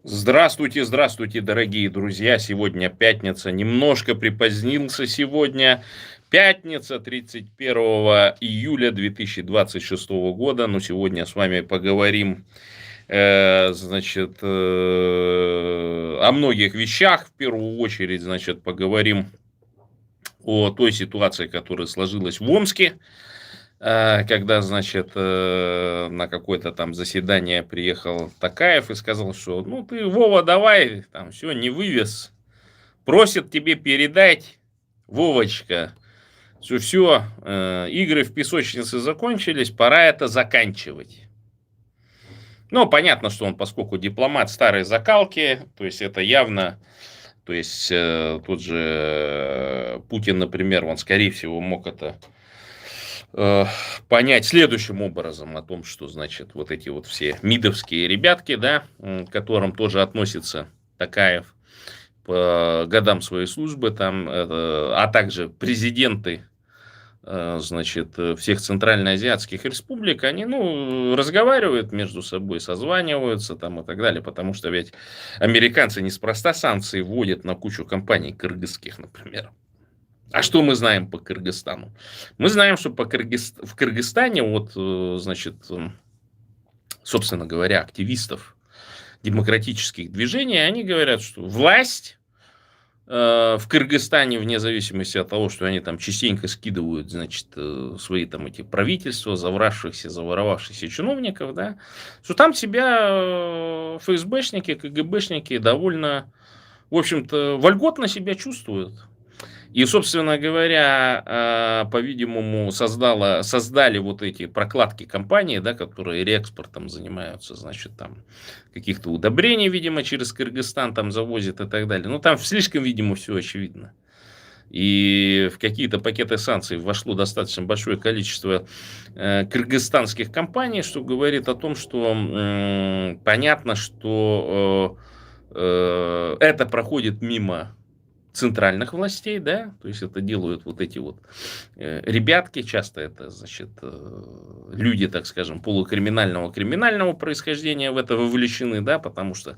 Здравствуйте, здравствуйте, дорогие друзья. Сегодня пятница. Немножко припозднился сегодня. Пятница, 31 июля 2026 года. Но сегодня с вами поговорим, о многих вещах. В первую очередь, поговорим о той ситуации, которая сложилась в Омске. Когда, на какое-то там заседание приехал Токаев и сказал, что ты, Вова, давай, там все, не вывез. Просит тебе передать, Вовочка, что все, игры в песочнице закончились, пора это заканчивать. Понятно, что он, поскольку дипломат старой закалки, то есть это явно, то есть тот же Путин, например, он, скорее всего, мог это понять следующим образом о том, что, вот эти вот все мидовские ребятки, да, к которым тоже относится Токаев по годам своей службы, там, а также президенты, всех центральноазиатских республик, они, разговаривают между собой, созваниваются там и так далее, потому что ведь американцы неспроста санкции вводят на кучу компаний кыргызских, например. А что мы знаем по Кыргызстану? Мы знаем, что в Кыргызстане, собственно говоря, активистов демократических движений, они говорят, что власть в Кыргызстане, вне зависимости от того, что они там частенько скидывают, свои там эти правительства, заворовавшихся чиновников, да, что там себя ФСБшники, КГБшники довольно, в общем-то, вольготно себя чувствуют. И, собственно говоря, по-видимому, создали вот эти прокладки компании, да, которые реэкспортом занимаются, там каких-то удобрений, видимо, через Кыргызстан там завозят и так далее. Там слишком, видимо, все очевидно. И в какие-то пакеты санкций вошло достаточно большое количество кыргызстанских компаний, что говорит о том, что понятно, что это проходит мимо центральных властей, да, то есть это делают вот эти вот ребятки, часто это, люди, так скажем, полукриминального, криминального происхождения в это вовлечены, да, потому что,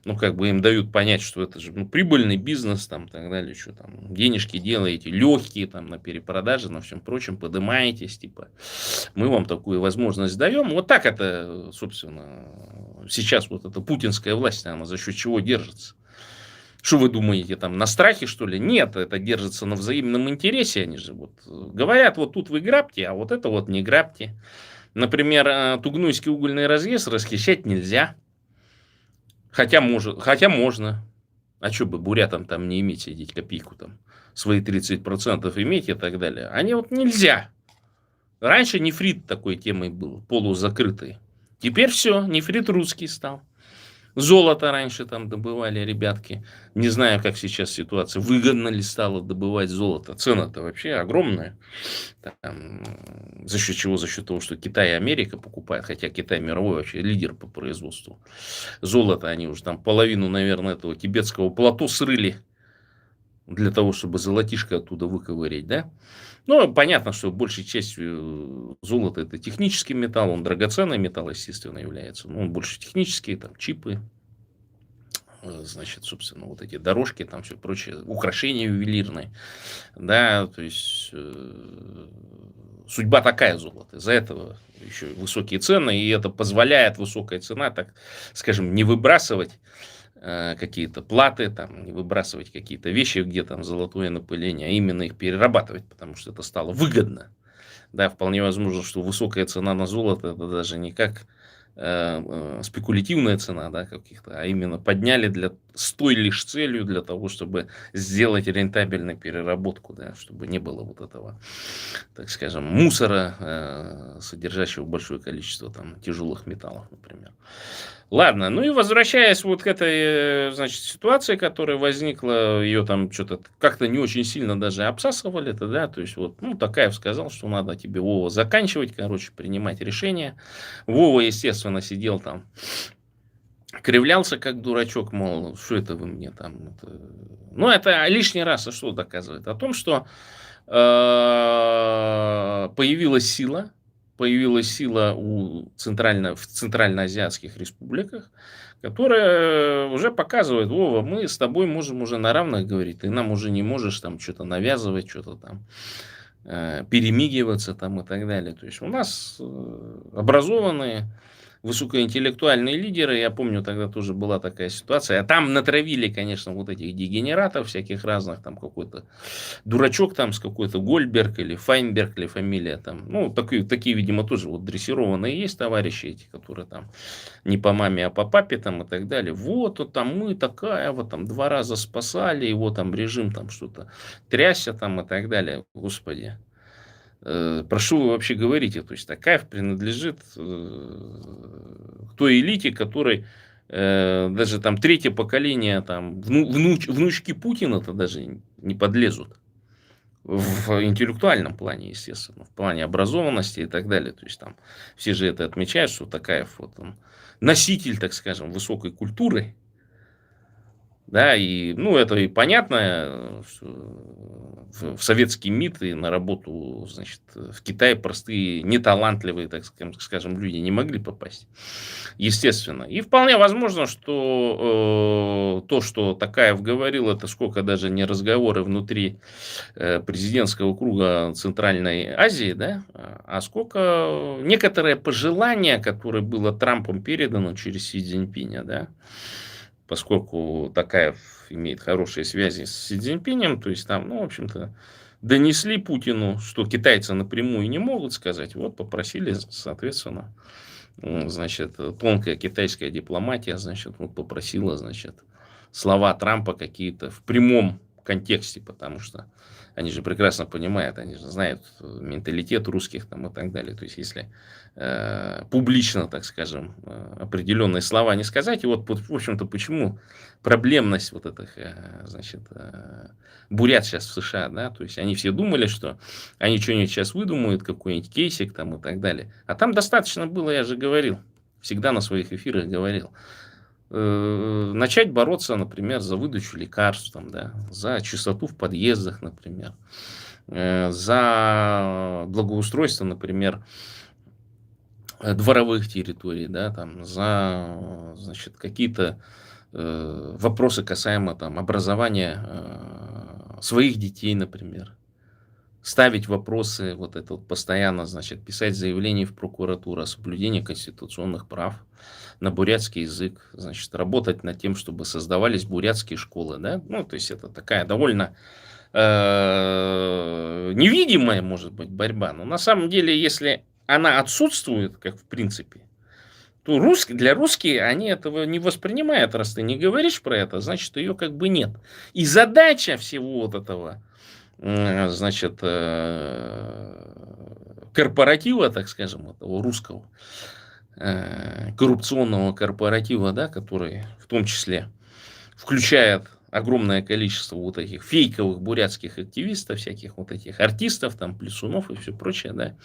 им дают понять, что это же, прибыльный бизнес, там, так далее, что там, денежки делаете, легкие, там, на перепродаже, на всем прочем, подымаетесь, типа, мы вам такую возможность даем. Вот так это, собственно, сейчас вот эта путинская власть, она за счет чего держится. Что вы думаете, там, на страхе, что ли? Нет, это держится на взаимном интересе. Они же говорят, вот тут вы грабьте, а вот это вот не грабьте. Например, Тугнуйский угольный разъезд расхищать нельзя. Хотя можно. А что бы бурятам там не иметь, сидеть копейку там, свои 30% иметь и так далее. Они нельзя. Раньше нефрит такой темой был, полузакрытый. Теперь все, нефрит русский стал. Золото раньше там добывали ребятки. Не знаю, как сейчас ситуация. Выгодно ли стало добывать золото? Цена-то вообще огромная. Там, за счет чего? За счет того, что Китай и Америка покупают. Хотя Китай мировой вообще лидер по производству золота. Они уже там половину, наверное, этого тибетского плато срыли для того, чтобы золотишко оттуда выковырять, да? Ну, понятно, что большей частью золото это технический металл, он драгоценный металл, естественно, является. Но он больше технический, там чипы, значит, собственно, вот эти дорожки, там все прочее, украшения ювелирные, да, то есть судьба такая золота, из-за этого еще высокие цены, и это позволяет высокая цена, так скажем, не выбрасывать какие-то платы, там, не выбрасывать какие-то вещи, где там золотое напыление, а именно их перерабатывать, потому что это стало выгодно. Да, вполне возможно, что высокая цена на золото это даже не как спекулятивная цена, да, каких-то, а именно подняли с той лишь целью для того, чтобы сделать рентабельную переработку, да, чтобы не было вот этого, так скажем, мусора, содержащего большое количество там тяжелых металлов, например. Ладно, ну и возвращаясь вот к этой, значит, ситуации, которая возникла, ее там что-то как-то не очень сильно даже обсасывали, это, да, то есть вот, ну, Токаев сказал, что надо тебе, Вова, заканчивать, короче, принимать решения. Вова, естественно, сидел там, кривлялся как дурачок, мол, что это вы мне там... Это... Ну, это лишний раз, а что доказывает? О том, что появилась сила в центральноазиатских республиках, которая уже показывает, Вова, мы с тобой можем уже на равных говорить, ты нам уже не можешь там что-то навязывать, что-то там перемигиваться там и так далее. То есть у нас образованные, высокоинтеллектуальные лидеры, я помню, тогда тоже была такая ситуация, а там натравили, конечно, вот этих дегенератов всяких разных, там какой-то дурачок там с какой-то Гольдберг или Файнберг или фамилия там, ну, такие, видимо, тоже вот дрессированные есть товарищи эти, которые там не по маме, а по папе там и так далее. Вот там мы такая, вот там 2 раза спасали, его там режим там что-то трясся там и так далее. Господи. Про что вы вообще говорите? То есть Токаев принадлежит к той элите, которой даже там третье поколение, там, внучки Путина-то даже не подлезут. В интеллектуальном плане, естественно, в плане образованности и так далее. То есть там все же это отмечают, что Токаев вот он носитель, так скажем, высокой культуры. Да, и, ну, это и понятно, что в советский МИД и на работу, значит, в Китае простые, неталантливые, так скажем, люди не могли попасть. Естественно. И вполне возможно, что то, что Токаев говорил, это сколько даже не разговоры внутри президентского круга Центральной Азии, да, а сколько некоторое пожелание, которое было Трампом передано через Си Цзиньпиня, да, поскольку Токаев имеет хорошие связи с Си Цзиньпинем, то есть там, ну, в общем-то, донесли Путину, что китайцы напрямую не могут сказать, вот попросили, соответственно, значит, тонкая китайская дипломатия, значит, вот попросила, значит, слова Трампа какие-то в прямом контексте, потому что они же прекрасно понимают, они же знают менталитет русских там и так далее. То есть, если публично, так скажем, определенные слова не сказать, и вот, в общем-то, почему проблемность вот этих, значит, бурят сейчас в США, да, то есть, они все думали, что они что-нибудь сейчас выдумают, какой-нибудь кейсик там и так далее. А там достаточно было, я же говорил, всегда на своих эфирах говорил, начать бороться, например, за выдачу лекарств, там, да, за чистоту в подъездах, например, за благоустройство, например, дворовых территорий, да, там, за, значит, какие-то вопросы касаемо там, образования своих детей, например. Ставить вопросы, вот это вот постоянно, значит, писать заявления в прокуратуру о соблюдении конституционных прав на бурятский язык, значит, работать над тем, чтобы создавались бурятские школы, да, ну, то есть это такая довольно невидимая, может быть, борьба, но на самом деле, если она отсутствует, как в принципе, то для русских они этого не воспринимают, раз ты не говоришь про это, значит, ее как бы нет. И задача всего вот этого, значит, корпоратива, так скажем, этого русского, коррупционного корпоратива, да, который в том числе включает огромное количество вот этих фейковых бурятских активистов, всяких вот этих артистов, там, плясунов и все прочее, да.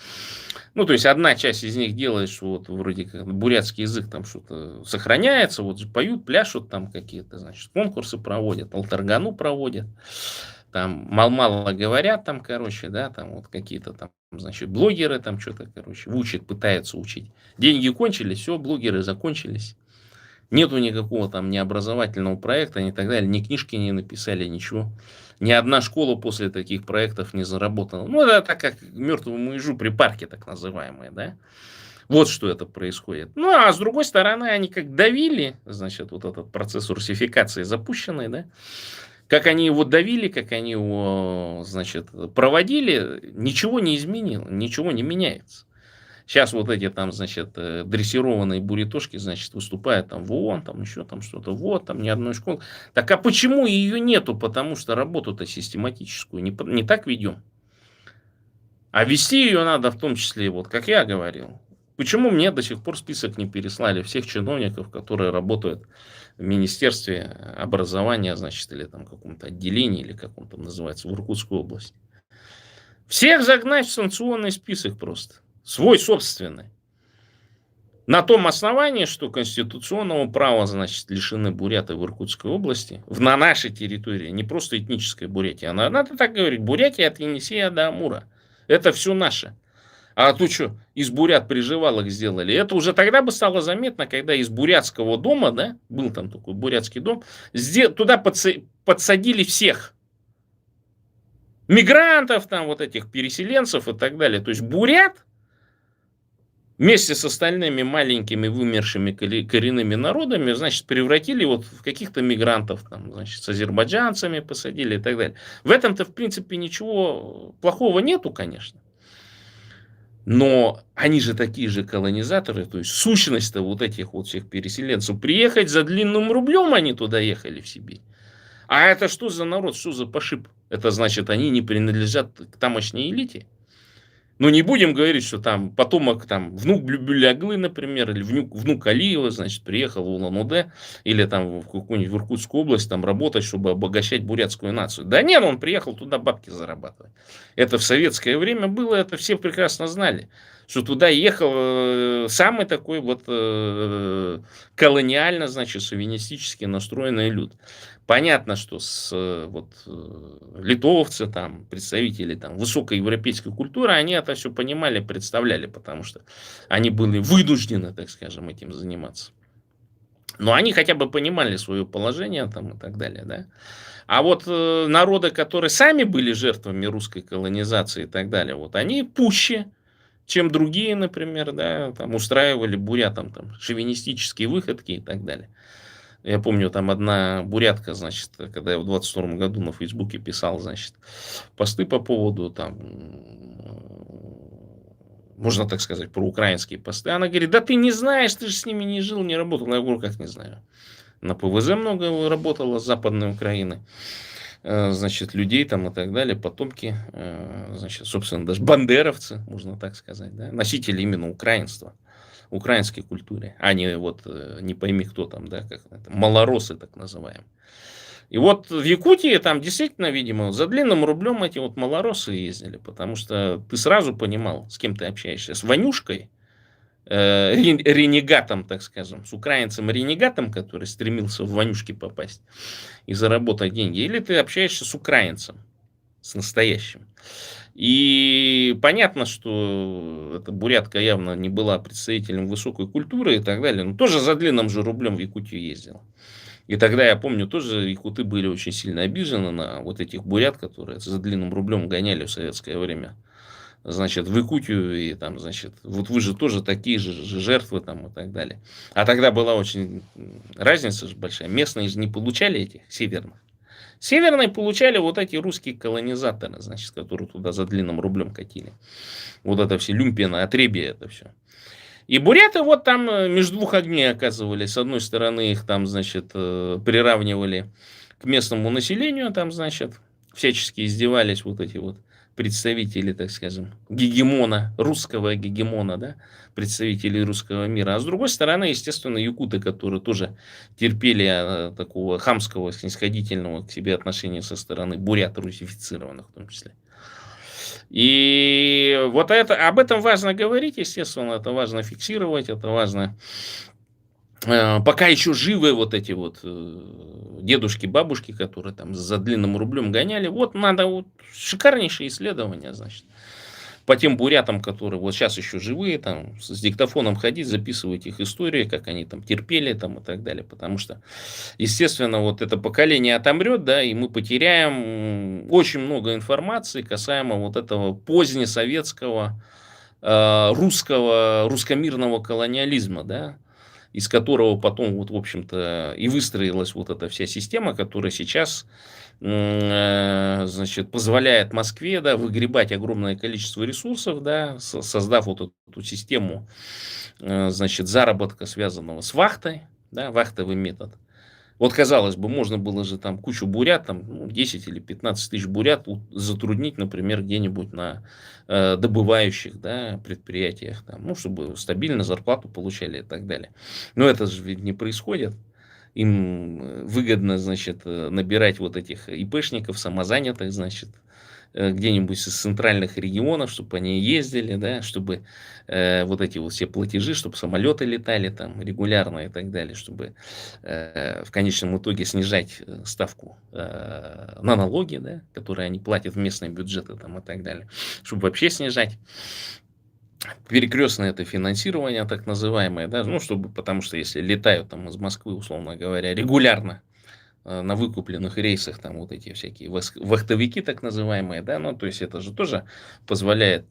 Ну, то есть, одна часть из них делает, что вот вроде как бурятский язык там что-то сохраняется, вот поют, пляшут там какие-то, значит, конкурсы проводят, алтаргану проводят, там мало говорят там, короче, да, там вот какие-то там, значит, блогеры там что-то, короче, учат, пытаются учить. Деньги кончились, все, блогеры закончились. Нету никакого там ни образовательного проекта, ни так далее, ни книжки не написали, ничего. Ни одна школа после таких проектов не заработала. Ну, это так как мертвому ежу при парке, так называемые, да. Вот что это происходит. Ну, а с другой стороны, они как давили, значит, вот этот процесс русификации запущенный, да, как они его давили, как они его, значит, проводили, ничего не изменило, ничего не меняется. Сейчас вот эти там, значит, дрессированные бурятошки, значит, выступают там в ООН, там еще там что-то, вот, там ни одной школы. Так а почему ее нету? Потому что работу-то систематическую не так ведем. А вести ее надо в том числе, вот как я говорил. Почему мне до сих пор список не переслали всех чиновников, которые работают в Министерстве образования, значит, или там каком-то отделении, или как он там называется, в Иркутской области? Всех загнать в санкционный список просто. Свой собственный. На том основании, что конституционного права, значит, лишены буряты в Иркутской области, на нашей территории, не просто этническая Бурятия, надо так говорить, Бурятия от Енисея до Амура. Это все наше. А то что, из бурят приживалок сделали. Это уже тогда бы стало заметно, когда из бурятского дома, да, был там такой бурятский дом, туда подсадили всех. Мигрантов, там вот этих переселенцев и так далее. То есть бурят вместе с остальными маленькими вымершими коренными народами, значит, превратили вот в каких-то мигрантов, там, значит, с азербайджанцами посадили и так далее. В этом-то, в принципе, ничего плохого нету, конечно. Но они же такие же колонизаторы, то есть сущность-то вот этих вот всех переселенцев. Приехать за длинным рублем они туда ехали в Сибирь. А это что за народ, что за пошиб? Это значит, они не принадлежат к тамошней элите. Ну, не будем говорить, что там потомок, там, внук Бюляглы, например, или внук Алиева, значит, приехал в Улан-Удэ или там в какую-нибудь в Иркутскую область там работать, чтобы обогащать бурятскую нацию. Да нет, он приехал туда бабки зарабатывать. Это в советское время было, это все прекрасно знали, что туда ехал самый такой вот колониально, значит, шовинистически настроенный люд. Понятно, что литовцы, там, представители там, высокой европейской культуры, они это все понимали, представляли, потому что они были вынуждены, так скажем, этим заниматься. Но они хотя бы понимали свое положение там, и так далее. Да? А вот народы, которые сами были жертвами русской колонизации и так далее, вот, они пуще, чем другие, например, да, там, устраивали бурятам там, шовинистические выходки и так далее. Я помню, там одна бурятка, значит, когда я в 22 году на Фейсбуке писал, значит, посты по поводу, там, можно так сказать, про украинские посты. Она говорит, да ты не знаешь, ты же с ними не жил, не работал. Я говорю, как не знаю. На ПВЗ много работала с Западной Украины. Значит, людей там и так далее, потомки, значит, собственно, даже бандеровцы, можно так сказать, да, носители именно украинства. Украинской культуре, а не вот не пойми кто там, да, как это, малоросы так называемые. И вот в Якутии там действительно, видимо, за длинным рублем эти вот малоросы ездили, потому что ты сразу понимал, с кем ты общаешься. С Ванюшкой, ренегатом, так скажем, с украинцем-ренегатом, который стремился в Ванюшки попасть и заработать деньги, или ты общаешься с украинцем, с настоящим. И понятно, что эта бурятка явно не была представителем высокой культуры и так далее, но тоже за длинным же рублем в Якутию ездила. И тогда, я помню, тоже якуты были очень сильно обижены на вот этих бурят, которые за длинным рублем гоняли в советское время. Значит, в Якутию, и там, значит, вот вы же тоже такие же жертвы там и так далее. А тогда была очень разница же большая. Местные же не получали этих северных. Северные получали вот эти русские колонизаторы, значит, которые туда за длинным рублем катили. Вот это все люмпино, отребье это все. И буряты вот там между двух огней оказывались. С одной стороны их там, значит, приравнивали к местному населению, там, значит, всячески издевались вот эти вот представители, так скажем, гегемона, русского гегемона, да, представителей русского мира. А с другой стороны, естественно, якуты, которые тоже терпели такого хамского, снисходительного к себе отношения со стороны бурят русифицированных в том числе. И вот об этом важно говорить, естественно, это важно фиксировать, это важно. Пока еще живы вот эти вот дедушки, бабушки, которые там за длинным рублем гоняли, вот надо вот шикарнейшие исследования, значит, по тем бурятам, которые вот сейчас еще живые, там, с диктофоном ходить, записывать их истории, как они там терпели там и так далее, потому что, естественно, вот это поколение отомрет, да, и мы потеряем очень много информации касаемо вот этого позднесоветского русскомирного колониализма, да, из которого потом, вот, в общем-то, и выстроилась вот эта вся система, которая сейчас, значит, позволяет Москве, да, выгребать огромное количество ресурсов, да, создав вот эту систему, значит, заработка, связанного с вахтой, да, вахтовый метод. Вот, казалось бы, можно было же там кучу бурят, там 10 или 15 тысяч бурят затруднить, например, где-нибудь на добывающих, да, предприятиях, там, ну, чтобы стабильно зарплату получали и так далее. Но это же ведь не происходит. Им выгодно, значит, набирать вот этих ИПшников, самозанятых, значит, где-нибудь из центральных регионов, чтобы они ездили, да, чтобы вот эти вот все платежи, чтобы самолеты летали там регулярно и так далее, чтобы в конечном итоге снижать ставку на налоги, да, которые они платят в местные бюджеты там, и так далее, чтобы вообще снижать перекрестное это финансирование, так называемое, да, ну, чтобы, потому что если летают там из Москвы, условно говоря, регулярно на выкупленных рейсах, там вот эти всякие вахтовики, так называемые, да, ну, то есть это же тоже позволяет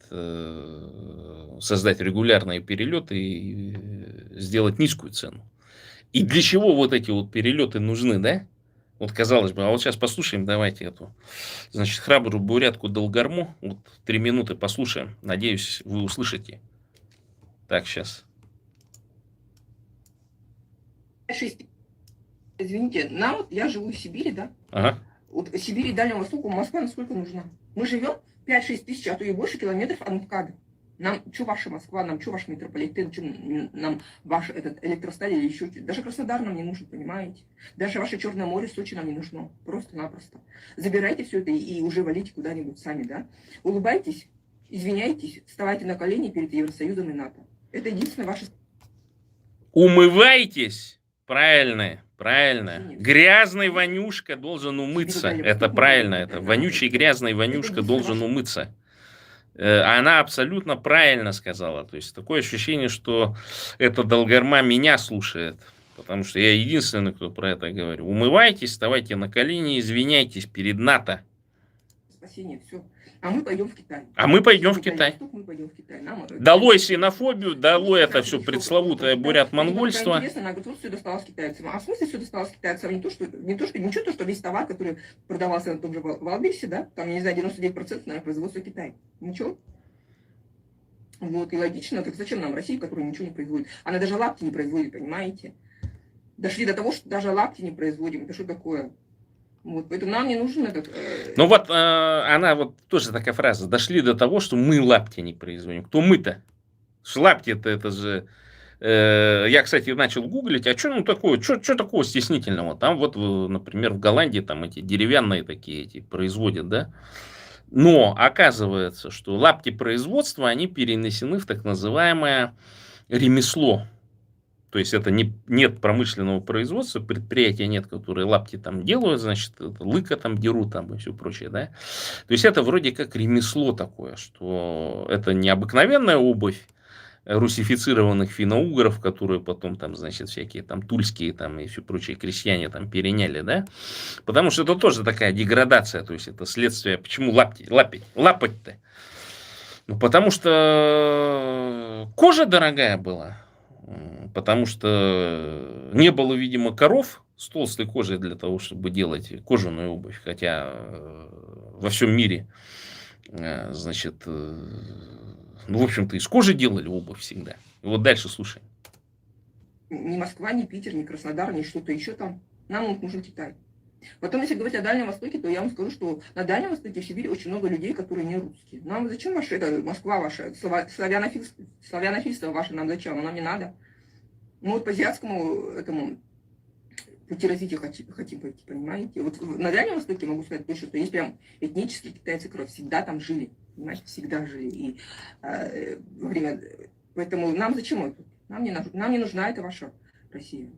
создать регулярные перелеты и сделать низкую цену. И для чего вот эти вот перелеты нужны, да? Вот казалось бы, а вот сейчас послушаем, давайте эту, значит, храбрую бурятку Долгорму, вот 3 минуты послушаем, надеюсь, вы услышите. Так, сейчас. Извините, нам, я живу в Сибири, да? Ага. Вот в Сибири и Дальнему Востоку Москва насколько нужна? Мы живем 5-6 тысяч, а то и больше километров от МКАДа. Нам что ваша Москва, нам что ваш метрополитен, что нам ваш этот электросталь или еще что-то. Даже Краснодар нам не нужен, понимаете? Даже ваше Черное море, Сочи нам не нужно. Просто-напросто. Забирайте все это и уже валите куда-нибудь сами, да? Улыбайтесь, извиняйтесь, вставайте на колени перед Евросоюзом и НАТО. Это единственное ваше... Умывайтесь! Правильно, правильно. Грязный Ванюшка должен умыться. Это правильно, это вонючий грязный Ванюшка должен умыться. Она абсолютно правильно сказала. То есть такое ощущение, что эта Долгорма меня слушает. Потому что я единственный, кто про это говорю. Умывайтесь, вставайте на колени, извиняйтесь перед НАТО. Спасение, все. А мы пойдем в Китай. Долой ксенофобию, долой это все пресловутое бурят-монгольство. Интересно, она говорит, вот все досталось китайцам. А в смысле все досталось китайцам? Ничего, что весь товар, который продавался на том же Валберсе, да, там, я не знаю, 99% наверное, производство Китая. Ничего. Вот, и логично, так зачем нам Россия, которая ничего не производит? Она даже лапти не производит, понимаете? Дошли до того, что даже лапти не производим. Это что такое? Вот, поэтому нам не нужен этот... Ну вот, она вот тоже такая фраза. Дошли до того, что мы лапти не производим. Кто мы-то? Лапти-то это же... Я, кстати, начал гуглить, а что ну такое, что такого стеснительного? Там вот, например, в Голландии там эти деревянные такие эти производят, да? Но оказывается, что лапти производства, они перенесены в так называемое ремесло. То есть это нет промышленного производства, предприятия нет, которые лапти там делают, значит, лыка там дерут там и все прочее, да. То есть это вроде как ремесло такое, что это не обыкновенная обувь русифицированных финно-угров, которые потом там, значит, всякие там тульские там и все прочие крестьяне там переняли, да. Потому что это тоже такая деградация, то есть это следствие, почему лапать-то? Ну, потому что кожа дорогая была. Потому что не было, видимо, коров с толстой кожей для того, чтобы делать кожаную обувь. Хотя во всем мире, значит, ну, в общем-то, из кожи делали обувь всегда. И вот дальше слушай. Ни Москва, ни Питер, ни Краснодар, ни что-то еще там. Нам нужен Китай. Потом, если говорить о Дальнем Востоке, то я вам скажу, что на Дальнем Востоке, в Сибири, очень много людей, которые не русские. Нам зачем ваша, это, Москва ваша, славянофильство ваше, нам зачем? Нам не надо. Мы вот по азиатскому этому пути развития хотим пойти, понимаете? Вот на Дальнем Востоке могу сказать точно, что есть прям этнические китайцы, которые всегда там жили, понимаете, всегда жили. И во время... Поэтому нам зачем это? Нам не нужна эта ваша Россия.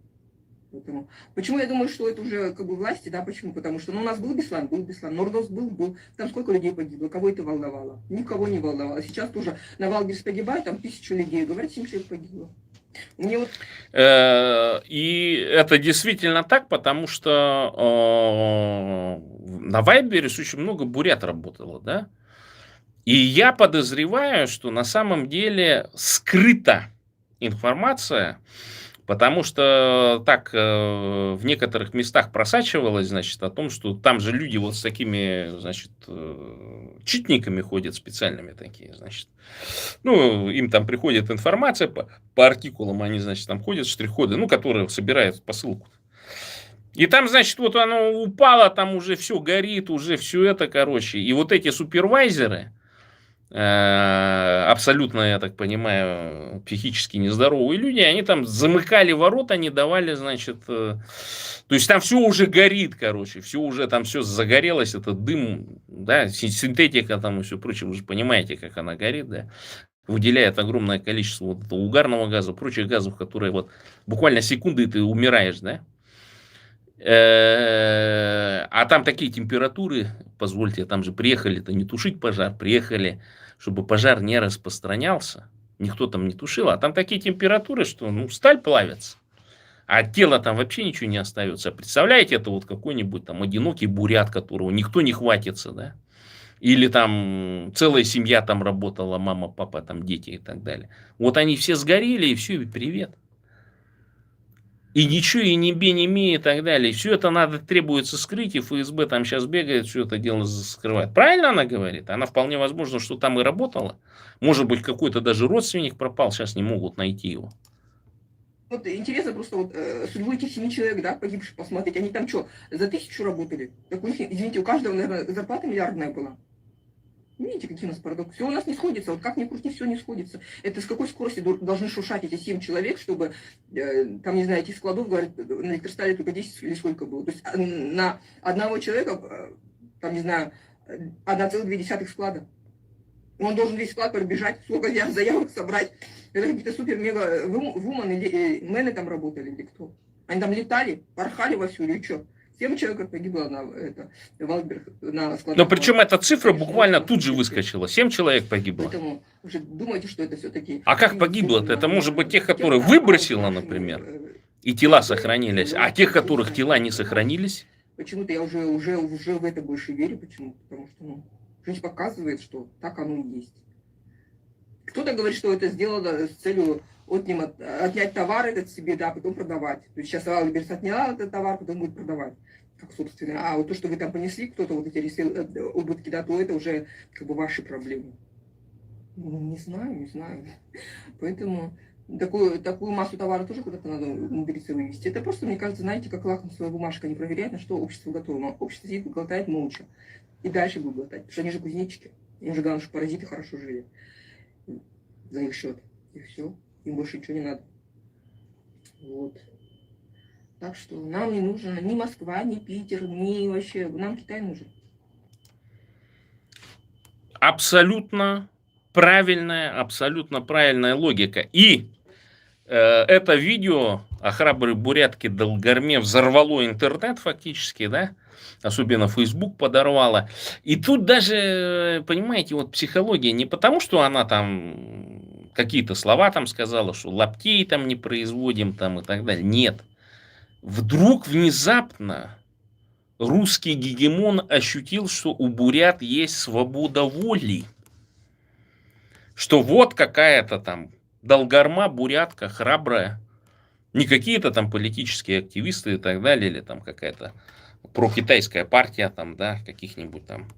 Поэтому, почему я думаю, что это уже как бы власти, да, почему? Потому что, ну, у нас был Беслан, Нордос был, там сколько людей погибло, кого это волновало? Никого не волновало. Сейчас тоже на Валберс погибает, там 1000 людей, говорят, 7 человек погибло. Мне вот... И это действительно так, потому что на Вайберис очень много бурят работало, да? И я подозреваю, что на самом деле скрыта информация, потому что так в некоторых местах просачивалось, значит, о том, что там же люди вот с такими, значит, читниками ходят специальными такие, значит. Ну, им там приходит информация по артикулам, они, значит, там ходят, штрих-коды, ну, которые собирают посылку. И там, значит, вот оно упало, там уже все горит, уже все это, короче. И вот эти супервайзеры, абсолютно, я так понимаю, психически нездоровые люди, они там замыкали ворота, не давали, значит, то есть там все уже горит, короче, все уже там все загорелось, этот дым, да, синтетика там и все прочее, вы же понимаете, как она горит, да, выделяет огромное количество вот этого угарного газа, прочих газов, которые вот буквально секунды и ты умираешь, да. А там такие температуры, позвольте, там же приехали-то не тушить пожар, приехали, чтобы пожар не распространялся, никто там не тушил, а там такие температуры, что, ну, сталь плавится, а от тела там вообще ничего не остается. Представляете, это вот какой-нибудь там одинокий бурят, которого никто не хватится, да? Или там целая семья там работала, мама, папа, там дети и так далее. Вот они все сгорели, и все, и привет. И ничего, и не бе, не ми, и так далее. Все это надо, требуется скрыть, и ФСБ там сейчас бегает, все это дело скрывает. Правильно она говорит? Она вполне возможно, что там и работала. Может быть, какой-то даже родственник пропал, сейчас не могут найти его. Вот интересно просто вот судьбу этих 7 человек, да, погибших, посмотреть. Они там что, за 1000 работали? Так у них, извините, у каждого, наверное, зарплата миллиардная была. Видите, какие у нас парадоксы. Все у нас не сходится. Вот как ни крути, все не сходится. Это с какой скоростью должны шуршать эти 7 человек, чтобы, там, не знаю, этих складов, говорят, на электростале только 10 или сколько было. То есть на одного человека, там, не знаю, 1,2 склада. Он должен весь склад пробежать, сколько заявок собрать. Это какие-то супер-мега-вумен или мены там работали, или кто. Они там летали, порхали вовсю, или что. 7 человек погибло на Валберг, на складах. Но причем эта цифра буквально тут же выскочила. 7 человек погибло. Поэтому уже думаете, что это все-таки... А как погибло-то? Это может быть тех, которые выбросило, например, и тела сохранились, а тех, которых тела не сохранились? Почему-то я уже в это больше верю. Почему? Потому что, ну, жизнь показывает, что так оно и есть. Кто-то говорит, что это сделано с целью отнять товар этот себе, да, потом продавать. То есть сейчас Валберс отняла этот товар, потом будет продавать. Как собственно. А вот то, что вы там понесли, кто-то вот эти убытки, да, то это уже как бы ваши проблемы. Не знаю. Поэтому такую массу товара тоже куда-то надо умудриться вывести. Это просто, мне кажется, знаете, как лакмусовая бумажка, не проверяет, на что общество готово. Но общество сидит и глотает молча. И дальше будет глотать. Потому что они же кузнечики. Им же главное, что паразиты хорошо жили. За их счет. И все. Им больше ничего не надо. Вот. Так что нам не нужно ни Москва, ни Питер, ни вообще... Нам Китай нужен. Абсолютно правильная логика. И это видео о храброй бурятке Долгарме взорвало интернет фактически, да? Особенно Facebook подорвало. И тут даже, понимаете, вот психология не потому, что она там какие-то слова там сказала, что лаптей там не производим там и так далее. Нет. Вдруг внезапно русский гегемон ощутил, что у бурят есть свобода воли. Что вот какая-то там Долгарма, бурятка, храбрая. Не какие-то там политические активисты и так далее, или там какая-то прокитайская партия, там, да, каких-нибудь там,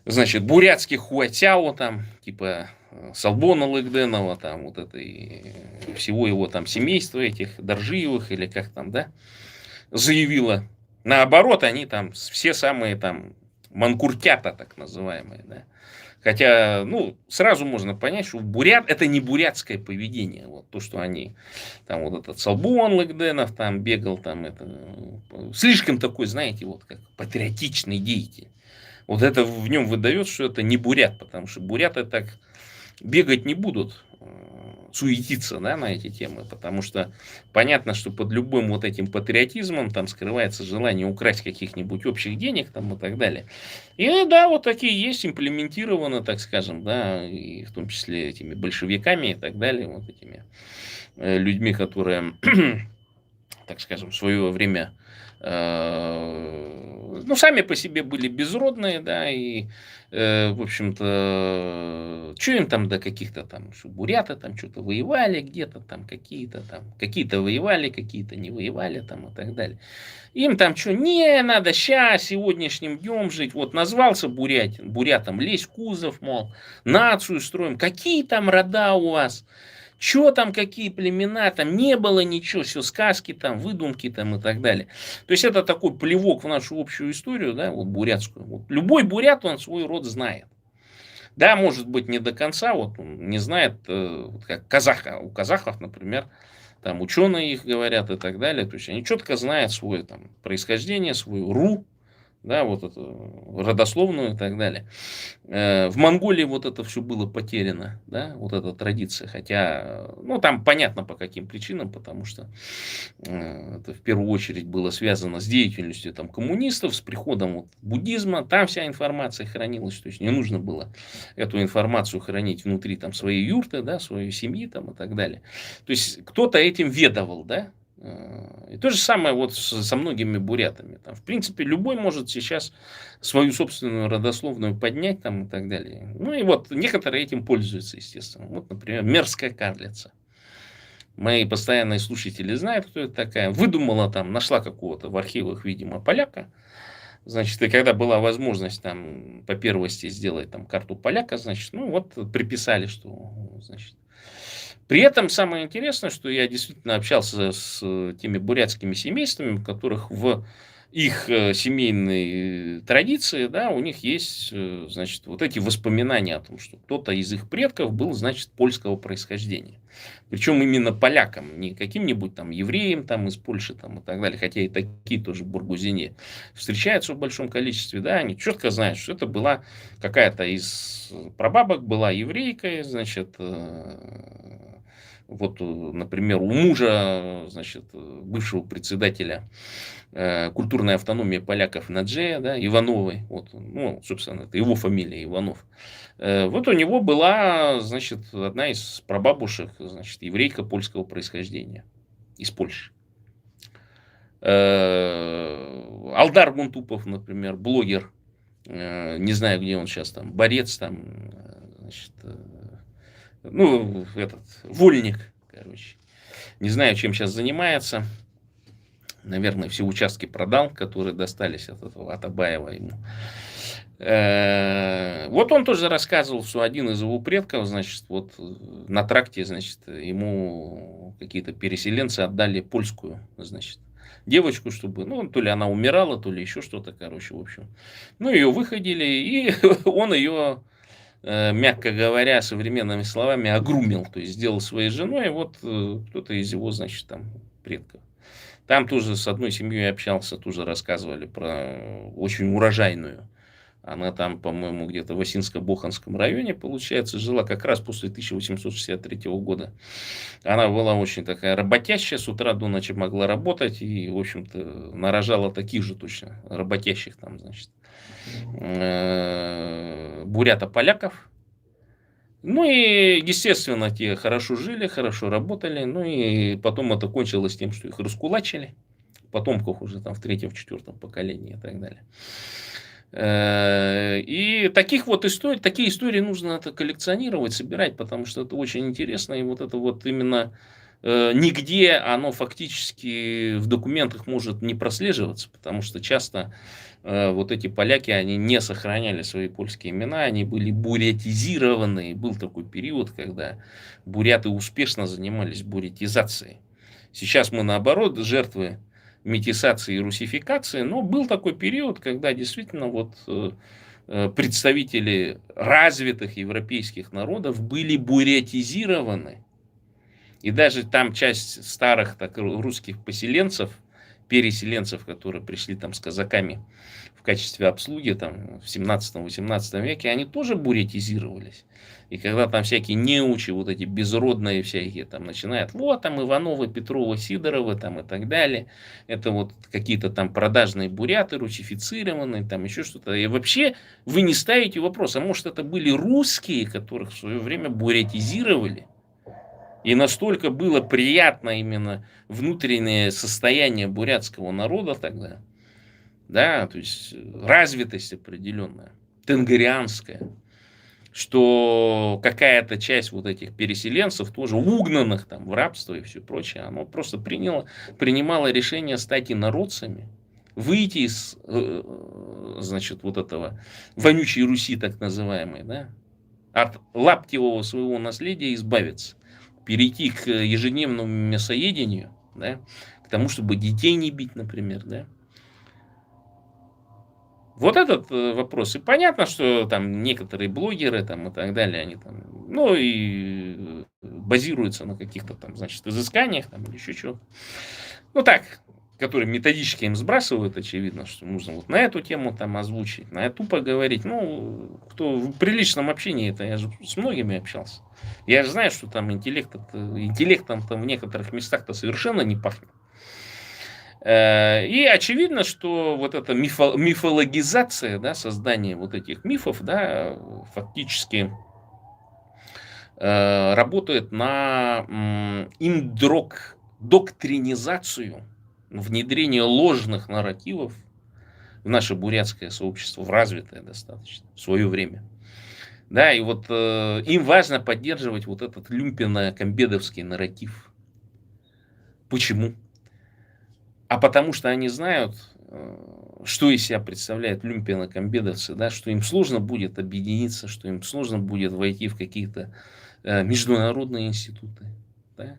значит, бурятских хуатяо, там, типа Салбона Лыгденова, там, вот это и всего его там семейства этих Доржиевых, или как там, да, заявила Наоборот, они там все самые там манкуртята, так называемые, да. Хотя, ну, сразу можно понять, что бурят это не бурятское поведение. Вот то, что они, там вот этот Салбон Лыгденов там бегал, там это, слишком такой, знаете, вот как патриотичный деятель. Вот это в нем выдает, что это не бурят, потому что буряты так бегать не будут, суетиться, да, на эти темы, потому что понятно, что под любым вот этим патриотизмом там скрывается желание украсть каких-нибудь общих денег там и так далее. И да, вот такие есть, имплементированы, так скажем, да, и в том числе этими большевиками и так далее, вот этими людьми, которые, так скажем, в свое время ну, сами по себе были безродные, да, и, в общем-то, что им там до каких-то там, что буряты там что-то воевали где-то там, какие-то воевали, какие-то не воевали там и так далее. Им там что, не, надо сейчас, сегодняшним днем жить, вот назвался бурятом, лезь в кузов, мол, нацию строим, какие там рода у вас, что там, какие племена, там не было ничего, все сказки там, выдумки там и так далее. То есть это такой плевок в нашу общую историю, да, вот бурятскую. Вот любой бурят, он свой род знает. Да, может быть, не до конца, вот он не знает, как казаха. У казахов, например, там ученые их говорят и так далее. То есть они четко знают свое там происхождение, свою ру, да, вот эту родословную и так далее. В Монголии вот это все было потеряно, да, вот эта традиция, хотя, ну, там понятно по каким причинам, потому что это в первую очередь было связано с деятельностью там коммунистов, с приходом вот буддизма, там вся информация хранилась, то есть не нужно было эту информацию хранить внутри там своей юрты, да, своей семьи там и так далее. То есть кто-то этим ведовал, да. И то же самое вот со многими бурятами. Там, в принципе, любой может сейчас свою собственную родословную поднять там и так далее. Ну и вот некоторые этим пользуются, естественно. Вот, например, мерзкая карлица. Мои постоянные слушатели знают, кто это такая. Выдумала там, нашла какого-то в архивах, видимо, поляка. Значит, и когда была возможность там по первости сделать там карту поляка, значит, ну вот приписали, что, значит, при этом самое интересное, что я действительно общался с теми бурятскими семействами, у которых в их семейной традиции, да, у них есть, значит, вот эти воспоминания о том, что кто-то из их предков был, значит, польского происхождения. Причем именно полякам, не каким-нибудь там евреям там из Польши там и так далее, хотя и такие тоже в Бургузине встречаются в большом количестве, да, они четко знают, что это была какая-то из прабабок, была еврейка, значит, вот, например, у мужа, значит, бывшего председателя культурной автономии поляков Наджея, да, Ивановой, вот, ну, собственно, это его фамилия Иванов. Вот у него была, значит, одна из прабабушек, значит, еврейка польского происхождения из Польши. Алдар Гунтупов, например, блогер, не знаю, где он сейчас там, борец там, значит, ну, этот, вольник, короче. Не знаю, чем сейчас занимается. Наверное, все участки продал, которые достались от этого Атабаева ему. Вот он тоже рассказывал, что один из его предков, значит, вот на тракте, значит, ему какие-то переселенцы отдали польскую, значит, девочку, чтобы, ну, то ли она умирала, то ли еще что-то, короче, в общем. Ну, ее выходили, и он ее, мягко говоря, современными словами, огрумил, то есть сделал своей женой, вот кто-то из его, значит, там, предков. Там тоже с одной семьей общался, тоже рассказывали про очень урожайную. Она там, по-моему, где-то в Осинско-Боханском районе, получается, жила как раз после 1863 года. Она была очень такая работящая, с утра до ночи могла работать и, в общем-то, нарожала таких же точно работящих там, значит, бурято-поляков. Ну и, естественно, те хорошо жили, хорошо работали. Ну и потом это кончилось тем, что их раскулачили. Потомков уже там в третьем, в четвертом поколении и так далее. И таких вот историй, такие истории нужно это коллекционировать, собирать, потому что это очень интересно. И вот это вот именно нигде оно фактически в документах может не прослеживаться, потому что часто вот эти поляки, они не сохраняли свои польские имена, они были бурятизированы. Был такой период, когда буряты успешно занимались бурятизацией. Сейчас мы наоборот жертвы метисации и русификации, но был такой период, когда действительно вот представители развитых европейских народов были бурятизированы. И даже там часть старых так, русских поселенцев, переселенцев, которые пришли там с казаками в качестве обслуги там, в 17-18 веке, они тоже бурятизировались. И когда там всякие неучи, вот эти безродные всякие, там начинают, вот там Ивановы, Петровы, Сидоровы там и так далее, это вот какие-то там продажные буряты, русифицированные, там еще что-то. И вообще вы не ставите вопрос, а может это были русские, которых в свое время бурятизировали? И настолько было приятно именно внутреннее состояние бурятского народа тогда, да, то есть развитость определенная, тенгерианская, что какая-то часть вот этих переселенцев, тоже угнанных там в рабство и все прочее, оно просто принимало решение стать инородцами, выйти из, значит, вот этого вонючей Руси, так называемой, да, от лаптевого своего наследия избавиться, перейти к ежедневному мясоедению, да, к тому, чтобы детей не бить, например, да. Вот этот вопрос. И понятно, что там некоторые блогеры там, и так далее, они там, ну и базируются на каких-то там, значит, изысканиях там, или еще чего. Ну так, которые методически им сбрасывают, очевидно, что нужно вот на эту тему там озвучить, на эту поговорить. Ну, кто в приличном общении, это я же с многими общался. Я же знаю, что там интеллектом там в некоторых местах-то совершенно не пахнет. И очевидно, что вот эта мифологизация, да, создание вот этих мифов, да, фактически работает на индоктринизацию, внедрение ложных нарративов в наше бурятское сообщество, в развитое достаточно, в свое время. Да, и вот им важно поддерживать вот этот люмпино-комбедовский нарратив. Почему? А потому что они знают, что из себя представляют люмпино-комбедовцы, да, что им сложно будет объединиться, что им сложно будет войти в какие-то международные институты, да,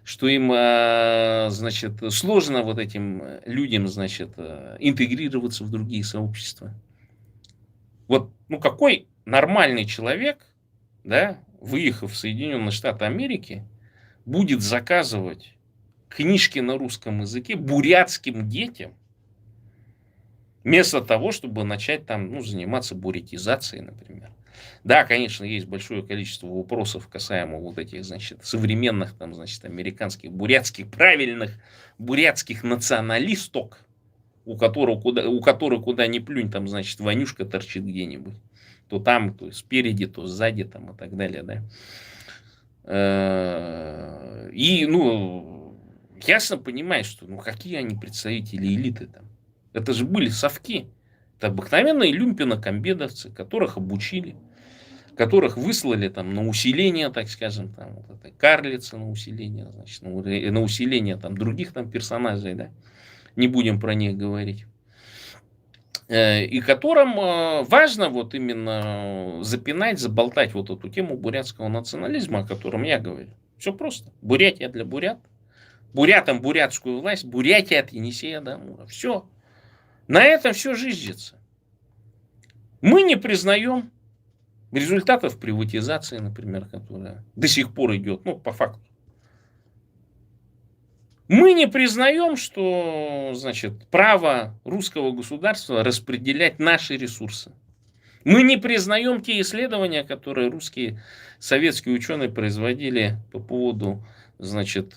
что им, значит, сложно вот этим людям, значит, интегрироваться в другие сообщества. Вот, ну, какой нормальный человек, да, выехав в Соединенные Штаты Америки, будет заказывать книжки на русском языке бурятским детям, вместо того, чтобы начать там, ну, заниматься бурятизацией, например. Да, конечно, есть большое количество вопросов касаемо вот этих, значит, современных там, значит, американских, бурятских, правильных бурятских националисток, у которых куда ни плюнь, там, значит, вонюшка торчит где-нибудь. То там, то спереди, то сзади, там, и так далее, да. И, ну, ясно понимаешь, что, ну, какие они представители элиты там. Это же были совки. Это обыкновенные люмпино-комбедовцы, которых обучили, которых выслали там на усиление, так скажем, там, вот этой карлицы на усиление, значит, на усиление там других там персонажей, да. Не будем про них говорить. И которым важно вот именно запинать, заболтать вот эту тему бурятского национализма, о котором я говорю. Все просто. Бурятия для бурят. Бурятам бурятскую власть, Бурятия от Енисея до Амура. Все. На этом все жиждется. Мы не признаем результатов приватизации, например, которая до сих пор идет, ну, по факту. Мы не признаем, что, значит, право русского государства распределять наши ресурсы. Мы не признаем те исследования, которые русские советские ученые производили по поводу, значит,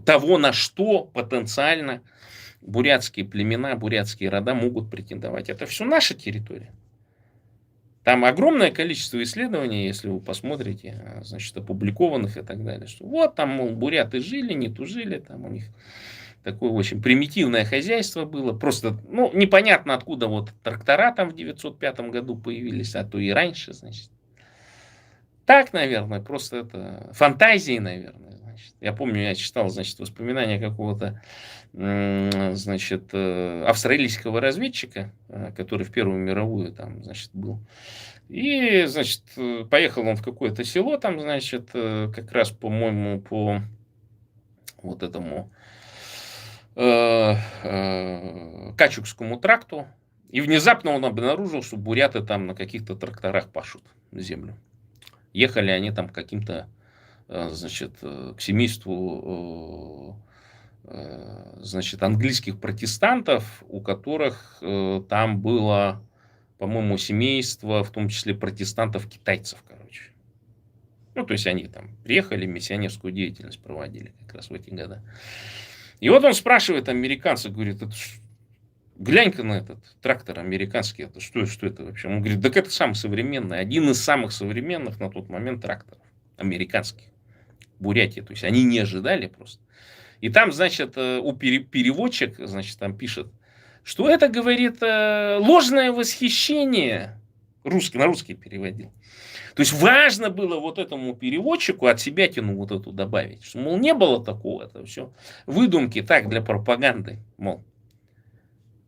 того, на что потенциально бурятские племена, бурятские рода могут претендовать. Это все наша территория. Там огромное количество исследований, если вы посмотрите, значит, опубликованных и так далее. Что вот там, мол, буряты жили, не тужили, там у них такое очень примитивное хозяйство было. Просто, ну, непонятно, откуда вот трактора там в 905 году появились, а то и раньше, значит. Так, наверное, просто это фантазии, наверное. Значит. Я помню, я читал, значит, воспоминания какого-то, значит, австралийского разведчика, который в Первую мировую там, значит, был. И, значит, поехал он в какое-то село там, значит, как раз, по-моему, по вот этому Качукскому тракту, и внезапно он обнаружил, что буряты там на каких-то тракторах пашут землю. Ехали они там каким-то, значит, к семейству, значит, английских протестантов, у которых там было, по-моему, семейство, в том числе протестантов-китайцев, короче. Ну, то есть они там приехали, миссионерскую деятельность проводили как раз в эти годы. И вот он спрашивает американца, говорит, глянь-ка на этот трактор американский, это что это вообще? Он говорит, так это самый современный, один из самых современных на тот момент тракторов американских, Бурятии. То есть они не ожидали просто. И там, значит, переводчик, значит, там пишет, что это, говорит, ложное восхищение. На русский переводил. То есть важно было вот этому переводчику от себя тяну вот эту добавить. Что, мол, не было такого, это все выдумки так для пропаганды. Мол,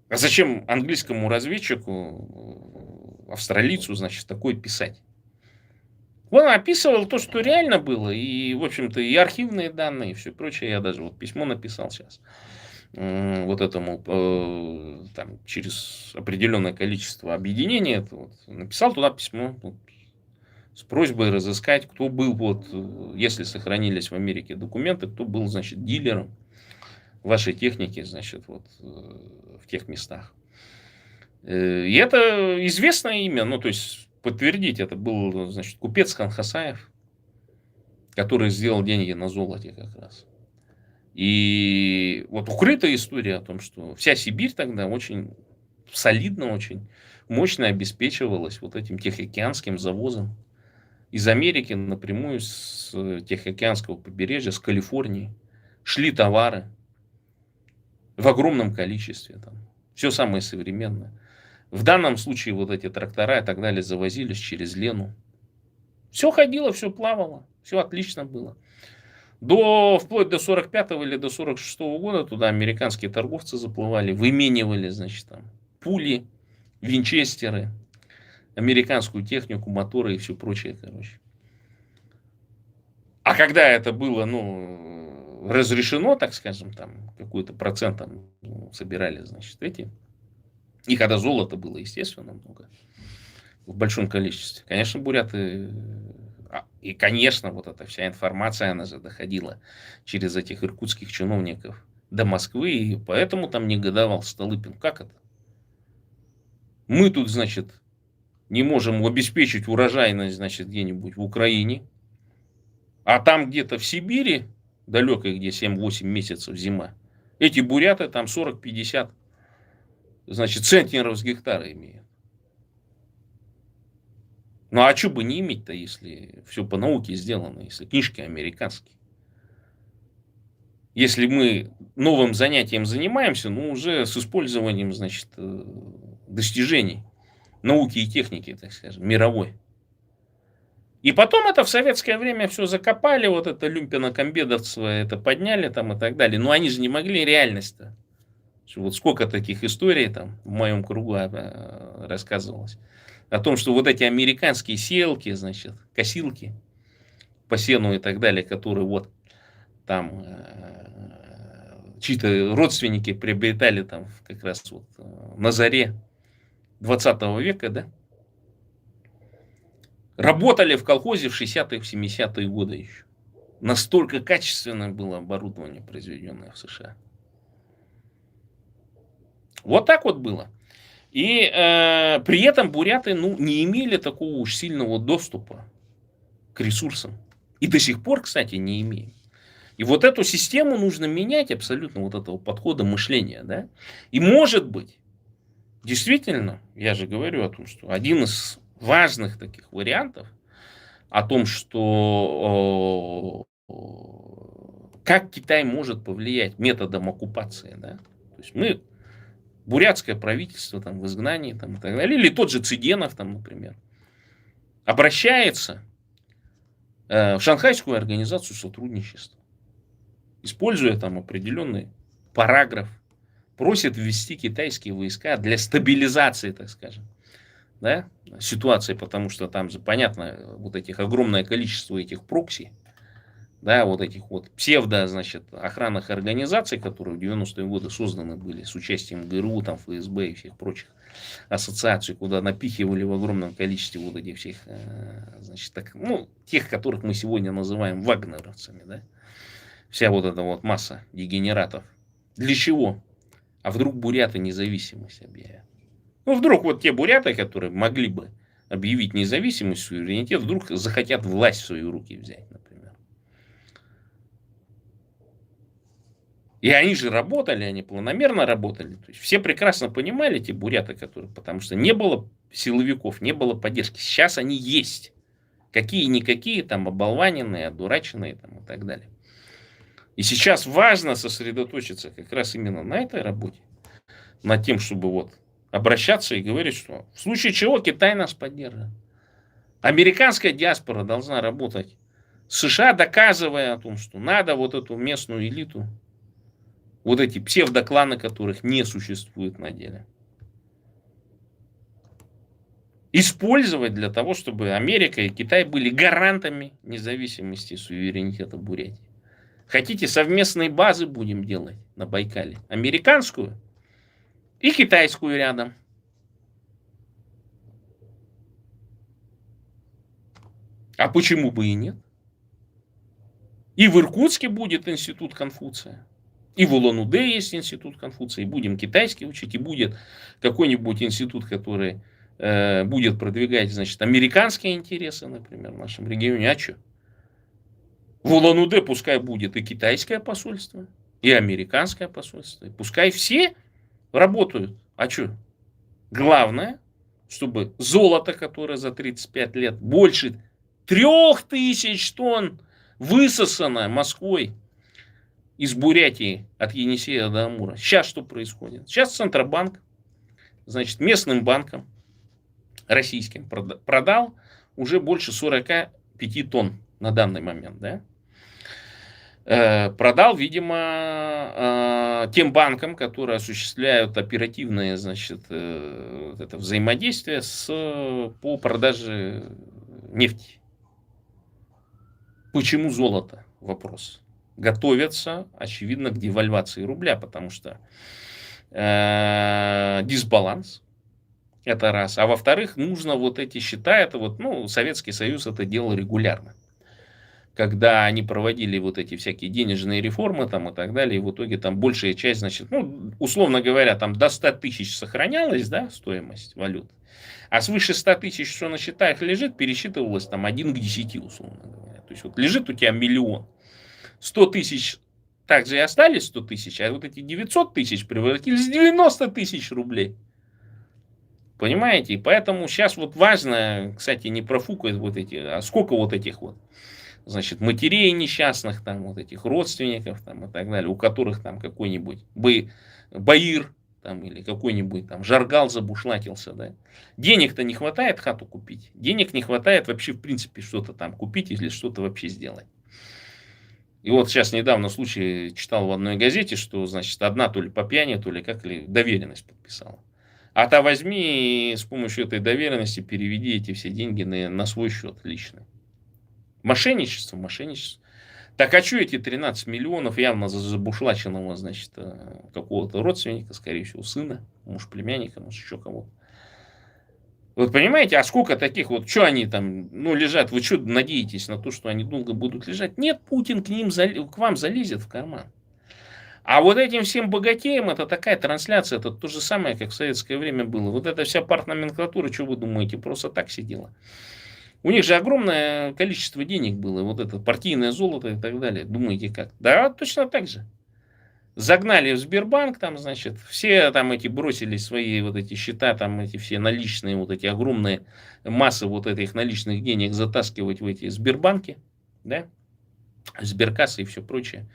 а зачем английскому разведчику, австралийцу, значит, такое писать? Он описывал то, что реально было, и, в общем-то, и архивные данные, и все прочее. Я даже вот письмо написал сейчас вот этому, там, через определенное количество объединений, это вот, написал туда письмо вот, с просьбой разыскать, кто был, вот, если сохранились в Америке документы, кто был, значит, дилером вашей техники, значит, вот, в тех местах. И это известное имя, ну, то есть, подтвердить, это был, значит, купец Ханхасаев, который сделал деньги на золоте как раз. И вот укрытая история о том, что вся Сибирь тогда очень солидно, очень мощно обеспечивалась вот этим Тихоокеанским завозом. Из Америки напрямую с Тихоокеанского побережья, с Калифорнии, шли товары в огромном количестве. Там. Все самое современное. В данном случае вот эти трактора и так далее завозились через Лену. Все ходило, все плавало, все отлично было. Вплоть до 45-го или до 46-го года туда американские торговцы заплывали, выменивали, значит, там, пули, винчестеры, американскую технику, моторы и все прочее, короче. А когда это было, ну, разрешено, так скажем, там, какой-то процент там, собирали, значит, эти. И когда золото было, естественно, много, в большом количестве. Конечно, буряты... И, конечно, вот эта вся информация, она же доходила через этих иркутских чиновников до Москвы, и поэтому там негодовал Столыпин. Как это? Мы тут, значит, не можем обеспечить урожайность, значит, где-нибудь в Украине, а там где-то в Сибири, далекой, где 7-8 месяцев зима, эти буряты там 40-50, значит, центнеров с гектара имеют. Ну, а что бы не иметь-то, если все по науке сделано, если книжки американские? Если мы новым занятием занимаемся, ну, уже с использованием, значит, достижений науки и техники, так скажем, мировой. И потом это в советское время все закопали, вот это люмпино-комбедовство, это подняли там и так далее. Но они же не могли реальность-то. Вот сколько таких историй там в моем кругу рассказывалось. О том, что вот эти американские сеялки, значит, косилки по сену и так далее, которые вот там чьи-то родственники приобретали там как раз вот на заре 20 века, да, работали в колхозе в 60-е, в 70-е годы еще. Настолько качественное было оборудование, произведенное в США. Вот так вот было. И при этом буряты не имели такого уж сильного доступа к ресурсам. И до сих пор, кстати, не имеют. И вот эту систему нужно менять абсолютно, вот этого подхода мышления. Да? И может быть, действительно, я же говорю о том, что один из важных таких вариантов о том, что как Китай может повлиять методом оккупации. Да? То есть мы... Бурятское правительство там, в изгнании там, и так далее, или тот же Цыденов, там, например, обращается в Шанхайскую организацию сотрудничества, используя там определенный параграф, просит ввести китайские войска для стабилизации, так скажем, да, ситуации, потому что там же, понятно, вот этих огромное количество этих прокси, да, вот этих вот псевдо, значит, охранных организаций, которые в 90-е годы созданы были с участием ГРУ, там, ФСБ и всех прочих ассоциаций, куда напихивали в огромном количестве вот этих всех, значит, так, ну, тех, которых мы сегодня называем вагнеровцами, да, вся вот эта вот масса дегенератов. Для чего? А вдруг буряты независимость объявят? Ну, вдруг вот те буряты, которые могли бы объявить независимость, суверенитет, вдруг захотят власть в свои руки взять, например. И они же работали, они планомерно работали. То есть все прекрасно понимали, эти буряты, которые, потому что не было силовиков, не было поддержки. Сейчас они есть. Какие-никакие, там, оболваненные, одураченные там, и так далее. И сейчас важно сосредоточиться как раз именно на этой работе. Над тем, чтобы вот обращаться и говорить, что в случае чего Китай нас поддержит. Американская диаспора должна работать с США, доказывая о том, что надо вот эту местную элиту, вот эти псевдокланы, которых не существует на деле, использовать для того, чтобы Америка и Китай были гарантами независимости и суверенитета Бурятии. Хотите, совместные базы будем делать на Байкале? Американскую и китайскую рядом. А почему бы и нет? И в Иркутске будет институт Конфуция. И в Улан-Удэ есть институт Конфуция. И будем китайский учить. И будет какой-нибудь институт, который будет продвигать, значит, американские интересы, например, в нашем регионе. А что? В Улан-Удэ пускай будет и китайское посольство, и американское посольство. И пускай все работают. А что? Главное, чтобы золото, которое за 35 лет больше 3000 тонн высосано Москвой из Бурятии от Енисея до Амура. Сейчас что происходит? Сейчас Центробанк, значит, местным банкам российским продал уже больше 45 тонн на данный момент, да? Продал, видимо, тем банкам, которые осуществляют оперативное, значит, это взаимодействие по продаже нефти. Почему золото? Вопрос. Готовятся, очевидно, к девальвации рубля, потому что дисбаланс. Это раз. А во-вторых, нужно вот эти счета, это вот, ну, Советский Союз это делал регулярно. Когда они проводили вот эти всякие денежные реформы там и так далее, и в итоге там большая часть, значит, ну, условно говоря, там до 100 тысяч сохранялась, да, стоимость валют, а свыше 100 тысяч, что на счетах лежит, пересчитывалось там 1 к 10, условно говоря. То есть вот лежит у тебя миллион, 100 тысяч также и остались 100 тысяч, а вот эти 900 тысяч превратились в 90 тысяч рублей. Понимаете? И поэтому сейчас вот важно, кстати, не профукать вот эти, а сколько вот этих вот, значит, матерей несчастных, там, вот этих родственников, там, и так далее, у которых там какой-нибудь баир, там, или какой-нибудь там жаргал забушлатился, да. Денег-то не хватает хату купить, денег не хватает вообще, в принципе, что-то там купить или что-то вообще сделать. И вот сейчас недавно случай читал в одной газете, что, значит, одна то ли по пьяни, то ли как ли доверенность подписала. А то возьми и с помощью этой доверенности переведи эти все деньги на свой счет личный. Мошенничество, мошенничество. Так а что эти 13 миллионов явно забушлаченного, значит, какого-то родственника, скорее всего, сына, может, племянника, может, еще кого-то. Вот понимаете, а сколько таких вот, что они там, ну, лежат, вы что надеетесь на то, что они долго будут лежать? Нет, Путин к вам залезет в карман. А вот этим всем богатеям это такая трансляция, это то же самое, как в советское время было. Вот эта вся партноменклатура, что вы думаете, просто так сидела? У них же огромное количество денег было, вот это партийное золото и так далее. Думаете как? Да, точно так же. Загнали в Сбербанк, там, значит, все там эти бросили свои вот эти счета, там эти все наличные, вот эти огромные массы вот этих наличных денег затаскивать в эти Сбербанки, да, Сберкассы и все прочее.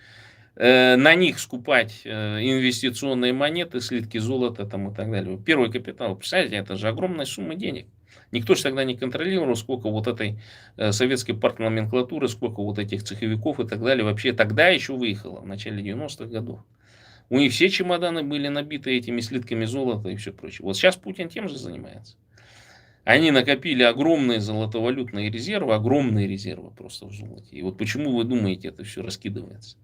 На них скупать инвестиционные монеты, слитки золота там и так далее. Первый капитал, представляете, это же огромная сумма денег. Никто же тогда не контролировал, сколько вот этой советской партноменклатуры, сколько вот этих цеховиков и так далее вообще тогда еще выехало, в начале 90-х годов. У них все чемоданы были набиты этими слитками золота и все прочее. Вот сейчас Путин тем же занимается. Они накопили огромные золотовалютные резервы, огромные резервы просто в золоте. И вот почему вы думаете, это все раскидывается?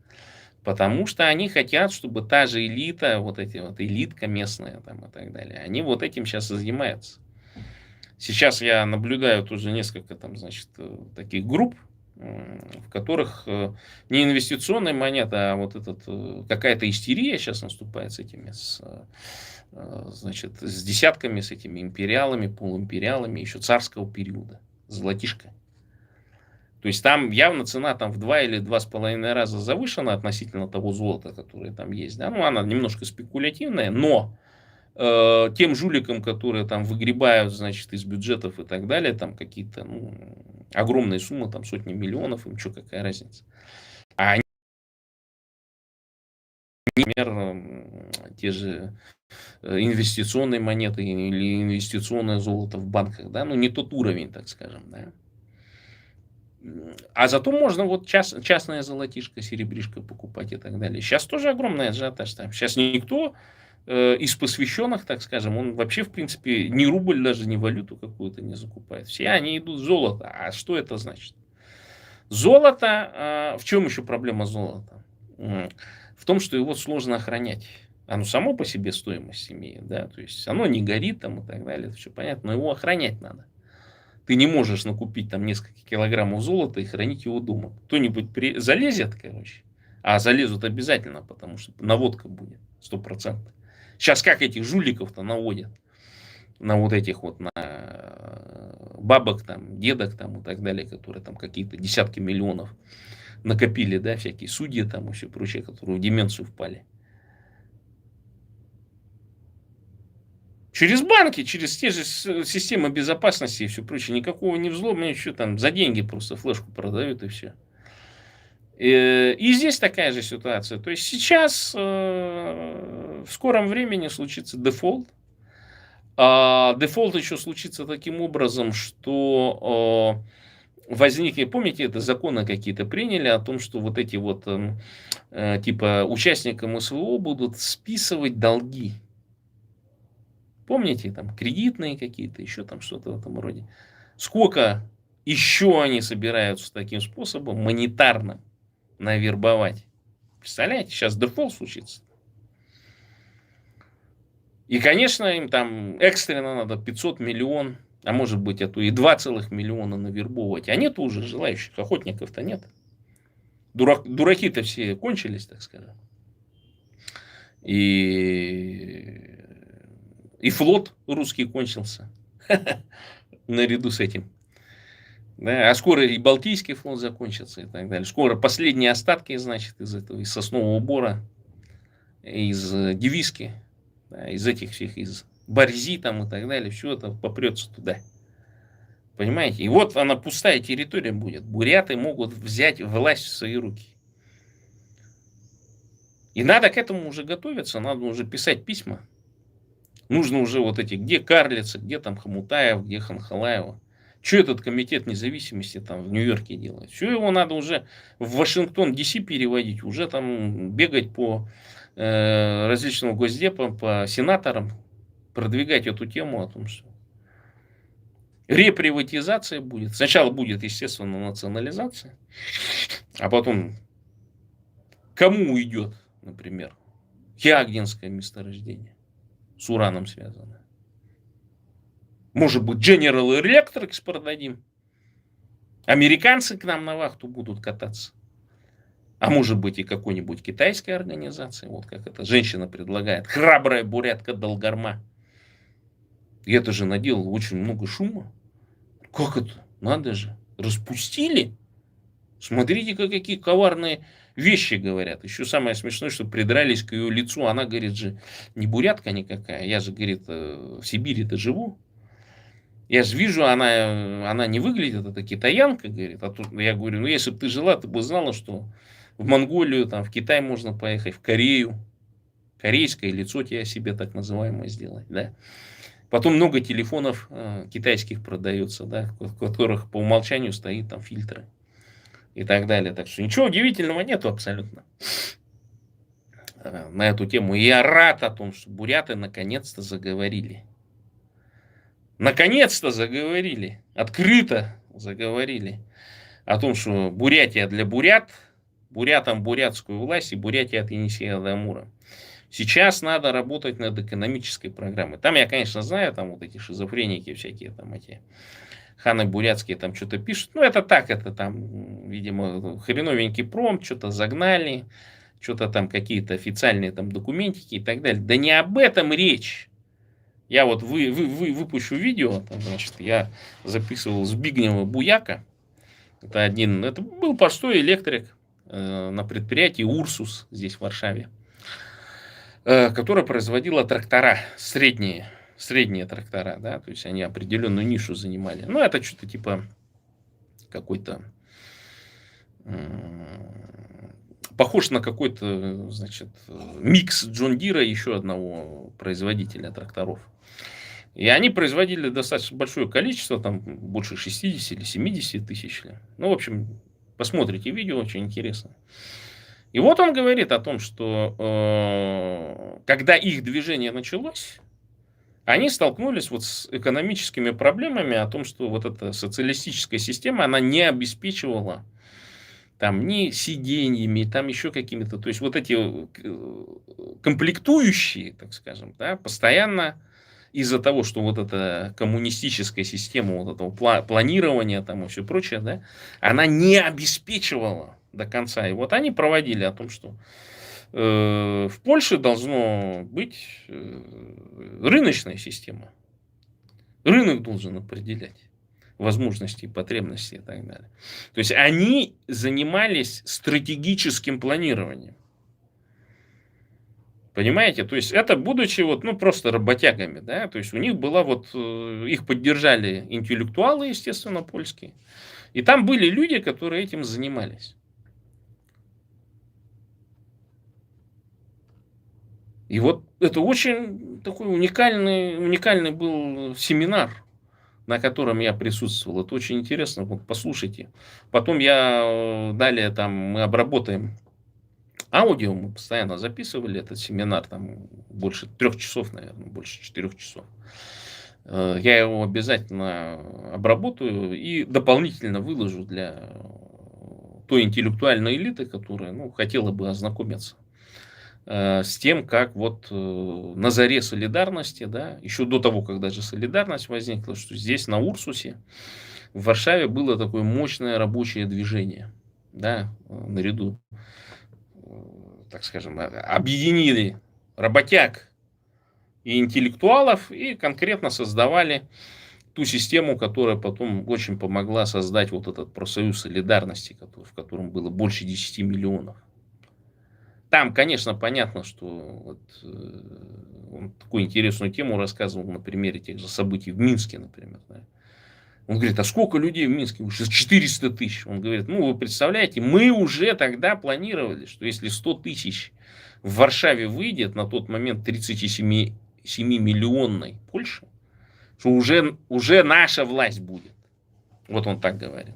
Потому что они хотят, чтобы та же элита, вот эти вот элитка местная там и так далее, они вот этим сейчас и занимаются. Сейчас я наблюдаю тоже несколько там, значит, таких групп, в которых не инвестиционная монета, а вот этот, какая-то истерия сейчас наступает с этими, значит, с десятками, с этими империалами, полуимпериалами еще царского периода, золотишко. То есть там явно цена там в 2 или 2,5 раза завышена относительно того золота, которое там есть. Да? Ну, она немножко спекулятивная, но тем жуликам, которые там выгребают, значит, из бюджетов и так далее, там какие-то огромные суммы, там сотни миллионов, им что, какая разница. А они, например, те же инвестиционные монеты или инвестиционное золото в банках, да, ну не тот уровень, так скажем, да. А зато можно вот частное золотишко, серебришко покупать и так далее. Сейчас тоже огромный ажиотаж там. Сейчас никто из посвященных, так скажем, он вообще, в принципе, ни рубль даже, ни валюту какую-то не закупает. Все они идут в золото. А что это значит? Золото, в чем еще проблема золота? В том, что его сложно охранять. Оно само по себе стоимость имеет, да, то есть оно не горит там и так далее, это все понятно, но его охранять надо. Ты не можешь накупить там несколько килограммов золота и хранить его дома. Кто-нибудь залезет, короче, а залезут обязательно, потому что наводка будет 100%. Сейчас как этих жуликов-то наводят? На вот этих вот, на бабок там, дедок там и так далее, которые там какие-то десятки миллионов накопили, да, всякие судьи там и все прочее, которые в деменцию впали. Через банки, через те же системы безопасности и все прочее. Никакого не взлома, ничего там, за деньги просто флешку продают и все. И здесь такая же ситуация. То есть сейчас в скором времени случится дефолт. А дефолт еще случится таким образом, что возникнет, помните, это законы какие-то приняли о том, что вот эти вот типа участникам СВО будут списывать долги. Помните, там кредитные какие-то, еще там что-то в этом роде. Сколько еще они собираются таким способом монетарно навербовать? Представляете, сейчас дефолт случится. И, конечно, им там экстренно надо 500 миллион, а может быть, а то и 2 миллиона навербовывать. А нет уже желающих, охотников-то нет. Дураки-то все кончились, так скажем. И флот русский кончился наряду с этим. Да, а скоро и Балтийский флот закончится и так далее. Скоро последние остатки, значит, из этого, из Соснового Бора, из Девиски, да, из этих всех, из Борзи там и так далее, все это попрется туда. Понимаете? И вот она пустая территория будет. Буряты могут взять власть в свои руки. И надо к этому уже готовиться, надо уже писать письма. Нужно уже вот эти, где Карлица, где там Хомутаев, где Ханхалаева. Что этот комитет независимости там в Нью-Йорке делает? Все его надо уже в Вашингтон, Д.С. переводить, уже там бегать по различным госдепам, по сенаторам, продвигать эту тему о том, что реприватизация будет. Сначала будет, естественно, национализация, а потом кому уйдет, например, Хиагинское месторождение с ураном связано. Может быть, General Electric продадим. Американцы к нам на вахту будут кататься. А может быть и какой-нибудь китайской организации. Вот как эта женщина предлагает. Храбрая бурятка Долгарма. И это же наделало очень много шума. Как это? Надо же. Распустили? Смотрите, какие коварные вещи говорят. Еще самое смешное, что придрались к ее лицу. Она говорит же, не бурятка никакая. Я же, говорит, в Сибири-то живу. Я же вижу, она не выглядит, это китаянка, говорит. А тут я говорю, ну если бы ты жила, ты бы знала, что в Монголию, там, в Китай можно поехать, в Корею. Корейское лицо тебе себе так называемое сделать, да. Потом много телефонов китайских продается, да, в которых по умолчанию стоит там фильтры и так далее. Так что ничего удивительного нету абсолютно на эту тему. И я рад о том, что буряты наконец-то заговорили. наконец-то заговорили, открыто заговорили о том, что Бурятия для бурят, бурятам бурятскую власть и Бурятия от Енисея до Амура. Сейчас надо работать над экономической программой. Там я, конечно, знаю, там вот эти шизофреники всякие, там эти ханы бурятские там что-то пишут. Ну, это так, это там, видимо, хреновенький промпт, что-то загнали, что-то там какие-то официальные там документики и так далее. Да не об этом речь. Я вот выпущу видео, там, значит, я записывал Збигнева Буяка. Это был простой электрик на предприятии Урсус здесь в Варшаве, которая производила трактора, средние трактора, да, то есть они определенную нишу занимали. Ну, это что-то типа какой-то, похож на какой-то, значит, микс Джон Дира и еще одного производителя тракторов. И они производили достаточно большое количество, там больше 60 или 70 тысяч. Ну, в общем, посмотрите видео, очень интересно. И вот он говорит о том, что когда их движение началось, они столкнулись вот с экономическими проблемами о том, что вот эта социалистическая система, она не обеспечивала там ни сиденьями, там еще какими-то, то есть вот эти комплектующие, так скажем, да, постоянно из-за того, что вот эта коммунистическая система вот этого планирования там и все прочее, да, она не обеспечивала до конца. И вот они проводили о том, что в Польше должно быть рыночная система. Рынок должен определять возможности, потребности и так далее. То есть они занимались стратегическим планированием. Понимаете? То есть это будучи вот, ну, просто работягами, да, то есть у них была вот, их поддержали интеллектуалы, естественно, польские, и там были люди, которые этим занимались. И вот это очень такой уникальный был семинар, на котором я присутствовал. Это очень интересно, вот послушайте. Потом далее там мы обработаем аудио, мы постоянно записывали этот семинар, там больше 3 часов, наверное, больше 4 часов. Я его обязательно обработаю и дополнительно выложу для той интеллектуальной элиты, которая, ну, хотела бы ознакомиться с тем, как вот на заре солидарности, да, еще до того, как даже солидарность возникла, что здесь на Урсусе, в Варшаве было такое мощное рабочее движение, да, наряду, так скажем, объединили работяг и интеллектуалов и конкретно создавали ту систему, которая потом очень помогла создать вот этот профсоюз солидарности, в котором было больше 10 миллионов. Там, конечно, понятно, что вот, он такую интересную тему рассказывал на примере тех же событий в Минске, например. Да. Он говорит, а сколько людей в Минске? 400 тысяч. Он говорит, ну, вы представляете, мы уже тогда планировали, что если 100 тысяч в Варшаве выйдет на тот момент 37-миллионной Польши, что уже наша власть будет. Вот он так говорил.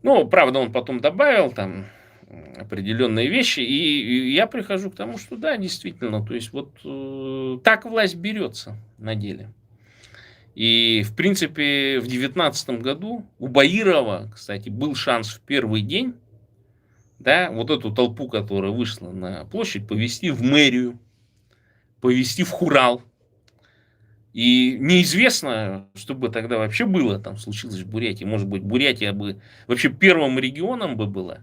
Ну, правда, он потом добавил там определенные вещи, и я прихожу к тому, что да, действительно, то есть вот так власть берется на деле. И, в принципе, в 2019 году у Баирова, кстати, был шанс в первый день, да, вот эту толпу, которая вышла на площадь, повести в мэрию, повести в Хурал. И неизвестно, что бы тогда вообще было, там случилось в Бурятии. Может быть, Бурятия бы вообще первым регионом бы была,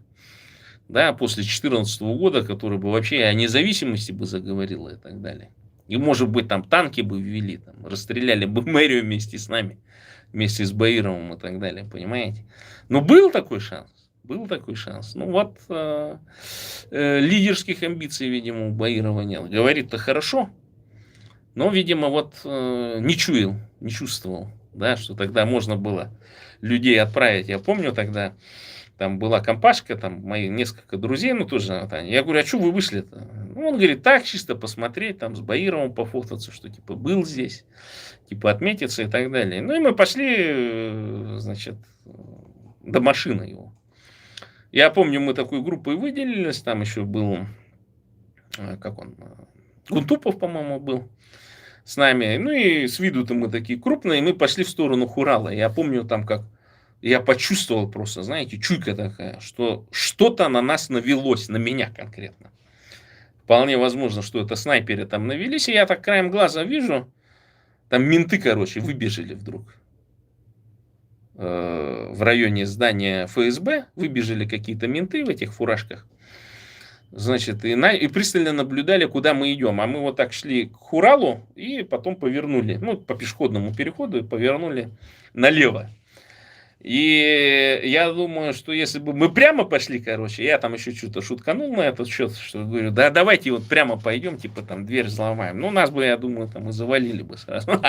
да, после 2014 года, который бы вообще о независимости бы заговорила и так далее. И, может быть, там танки бы ввели, там, расстреляли бы мэрию вместе с нами, вместе с Баировым и так далее, понимаете? Но был такой шанс. Был такой шанс. Ну вот, лидерских амбиций, видимо, у Баирова нет. Говорит-то хорошо, но, видимо, вот не чуял, не чувствовал, да, что тогда можно было людей отправить. Я помню тогда, там была компашка, там мои несколько друзей, ну тоже, я говорю, а что вы вышли-то? Ну, он говорит, так, чисто посмотреть, там с Баировым пофотаться, что типа был здесь, типа отметиться и так далее. Ну и мы пошли, значит, до машины его. Я помню, мы такой группой выделились, там еще был, как он, Кунтупов, по-моему, был с нами. Ну и с виду-то мы такие крупные, мы пошли в сторону Хурала. Я помню там, как я почувствовал просто, знаете, чуйка такая, что что-то на нас навелось, на меня конкретно. Вполне возможно, что это снайперы там навелись, и я так краем глаза вижу, там менты, короче, выбежали вдруг. В районе здания ФСБ выбежали какие-то менты в этих фуражках. Значит, и пристально наблюдали, куда мы идем. А мы вот так шли к Хуралу и потом повернули, ну, по пешеходному переходу и повернули налево. И я думаю, что если бы мы прямо пошли, короче, я там еще что-то шутканул на этот счет, что говорю, да давайте вот прямо пойдем, типа там дверь взломаем. Ну, нас бы, я думаю, там и завалили бы сразу.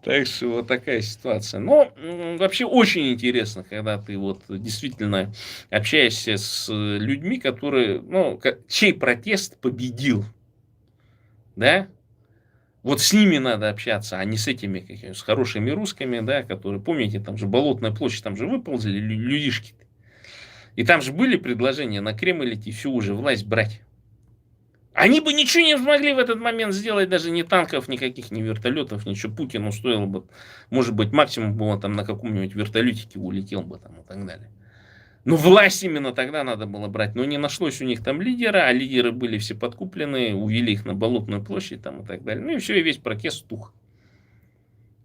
Так что вот такая ситуация. Но вообще очень интересно, когда ты вот действительно общаешься с людьми, которые, ну, чей протест победил, да? Вот с ними надо общаться, а не с этими с хорошими русскими, да, которые, помните, там же Болотная площадь, там же выползли людишки. И там же были предложения на Кремль идти, все уже, власть брать. Они бы ничего не смогли в этот момент сделать, даже ни танков, никаких, ни вертолетов, ничего. Путину стоило бы, может быть, максимум бы он там на каком-нибудь вертолетике улетел бы там и так далее. Но власть именно тогда надо было брать. Но не нашлось у них там лидера, а лидеры были все подкуплены, увели их на Болотную площадь там и так далее. Ну и все, и весь протест тух.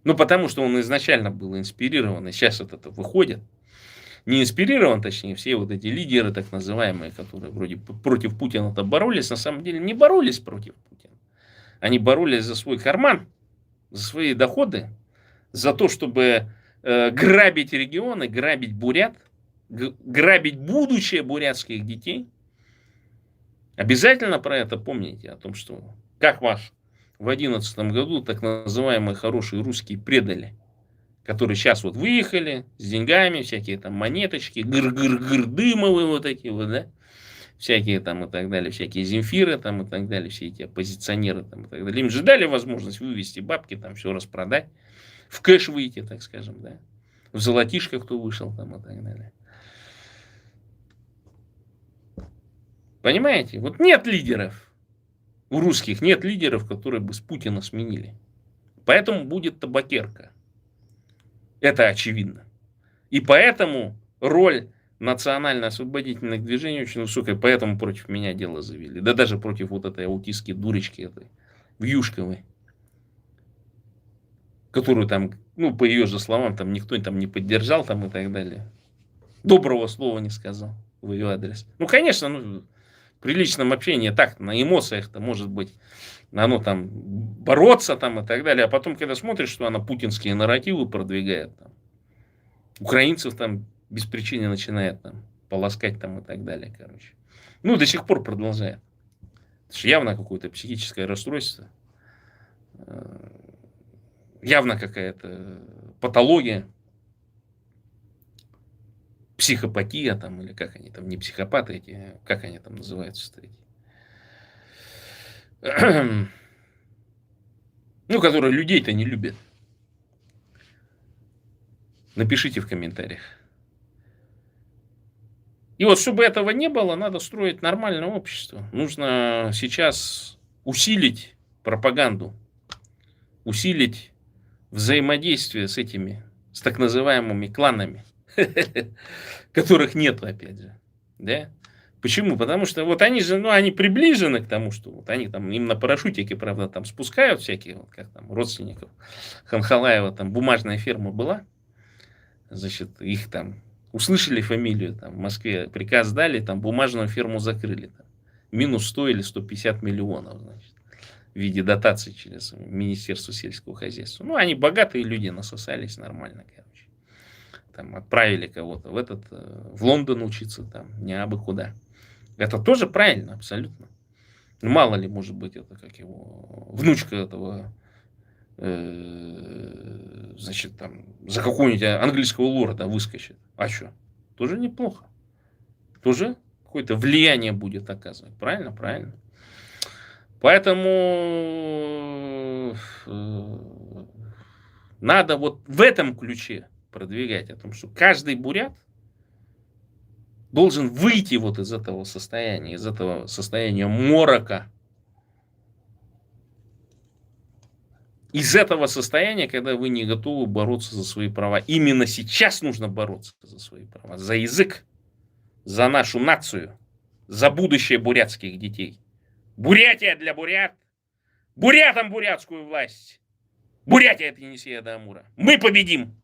Ну потому что он изначально был инспирирован, и сейчас вот это выходит. Не инспирирован, точнее, все вот эти лидеры, так называемые, которые вроде против Путина-то боролись, на самом деле не боролись против Путина. Они боролись за свой карман, за свои доходы, за то, чтобы грабить регионы, грабить бурят, грабить будущее бурятских детей. Обязательно про это помните, о том, что как вас в 2011 году так называемые хорошие русские предали, которые сейчас вот выехали с деньгами, всякие там монеточки, гыр-гыр-гыр дымовые вот такие вот, да, всякие там и так далее, всякие Земфиры там и так далее, все эти оппозиционеры там и так далее. Им же дали возможность вывести бабки, там все распродать, в кэш выйти, так скажем, да, в золотишко кто вышел там и так далее. Понимаете? Вот нет лидеров. У русских нет лидеров, которые бы с Путина сменили. Поэтому будет табакерка. Это очевидно. И поэтому роль национально-освободительных движений очень высокая. Поэтому против меня дело завели. Да даже против вот этой аутистской дурочки этой, Вьюшковой. Которую там, ну, по ее же словам, там никто там не поддержал там и так далее. Доброго слова не сказал в ее адрес. Ну, конечно, ну, при личном общении так, на эмоциях-то может быть, оно там бороться там и так далее. А потом, когда смотришь, что она путинские нарративы продвигает, там, украинцев там без причины начинает там полоскать там и так далее, короче. Ну, до сих пор продолжает. Это же явно какое-то психическое расстройство. Явно какая-то патология. Психопатия там, или как они там, не психопаты эти, как они там называются-то эти. Ну, которые людей-то не любят. Напишите в комментариях. И вот, чтобы этого не было, надо строить нормальное общество. Нужно сейчас усилить пропаганду, усилить взаимодействие с этими, с так называемыми кланами, которых нет, опять же. Да? Почему? Потому что вот они же, ну, они приближены к тому, что вот они там, им на парашютике, правда, там спускают всякие, вот как там, родственников Ханхалаева, там бумажная ферма была, значит, их там услышали фамилию, там в Москве приказ дали, там бумажную ферму закрыли, там, минус 100 или 150 миллионов, значит, в виде дотаций через Министерство сельского хозяйства. Ну, они богатые люди, насосались нормально, короче. Там отправили кого-то в Лондон учиться, там, не абы куда. Это тоже правильно, абсолютно. Мало ли, может быть, это как его внучка этого, значит, там, за какого-нибудь английского лорда выскочит. А что? Тоже неплохо. Тоже какое-то влияние будет оказывать. Правильно? Правильно. Поэтому надо вот в этом ключе продвигать о том, что каждый бурят должен выйти вот из этого состояния морока. из этого состояния, когда вы не готовы бороться за свои права. Именно сейчас нужно бороться за свои права. За язык, за нашу нацию, за будущее бурятских детей. Бурятия для бурят. Бурятам бурятскую власть. Бурятия от Енисея до Амура. Мы победим!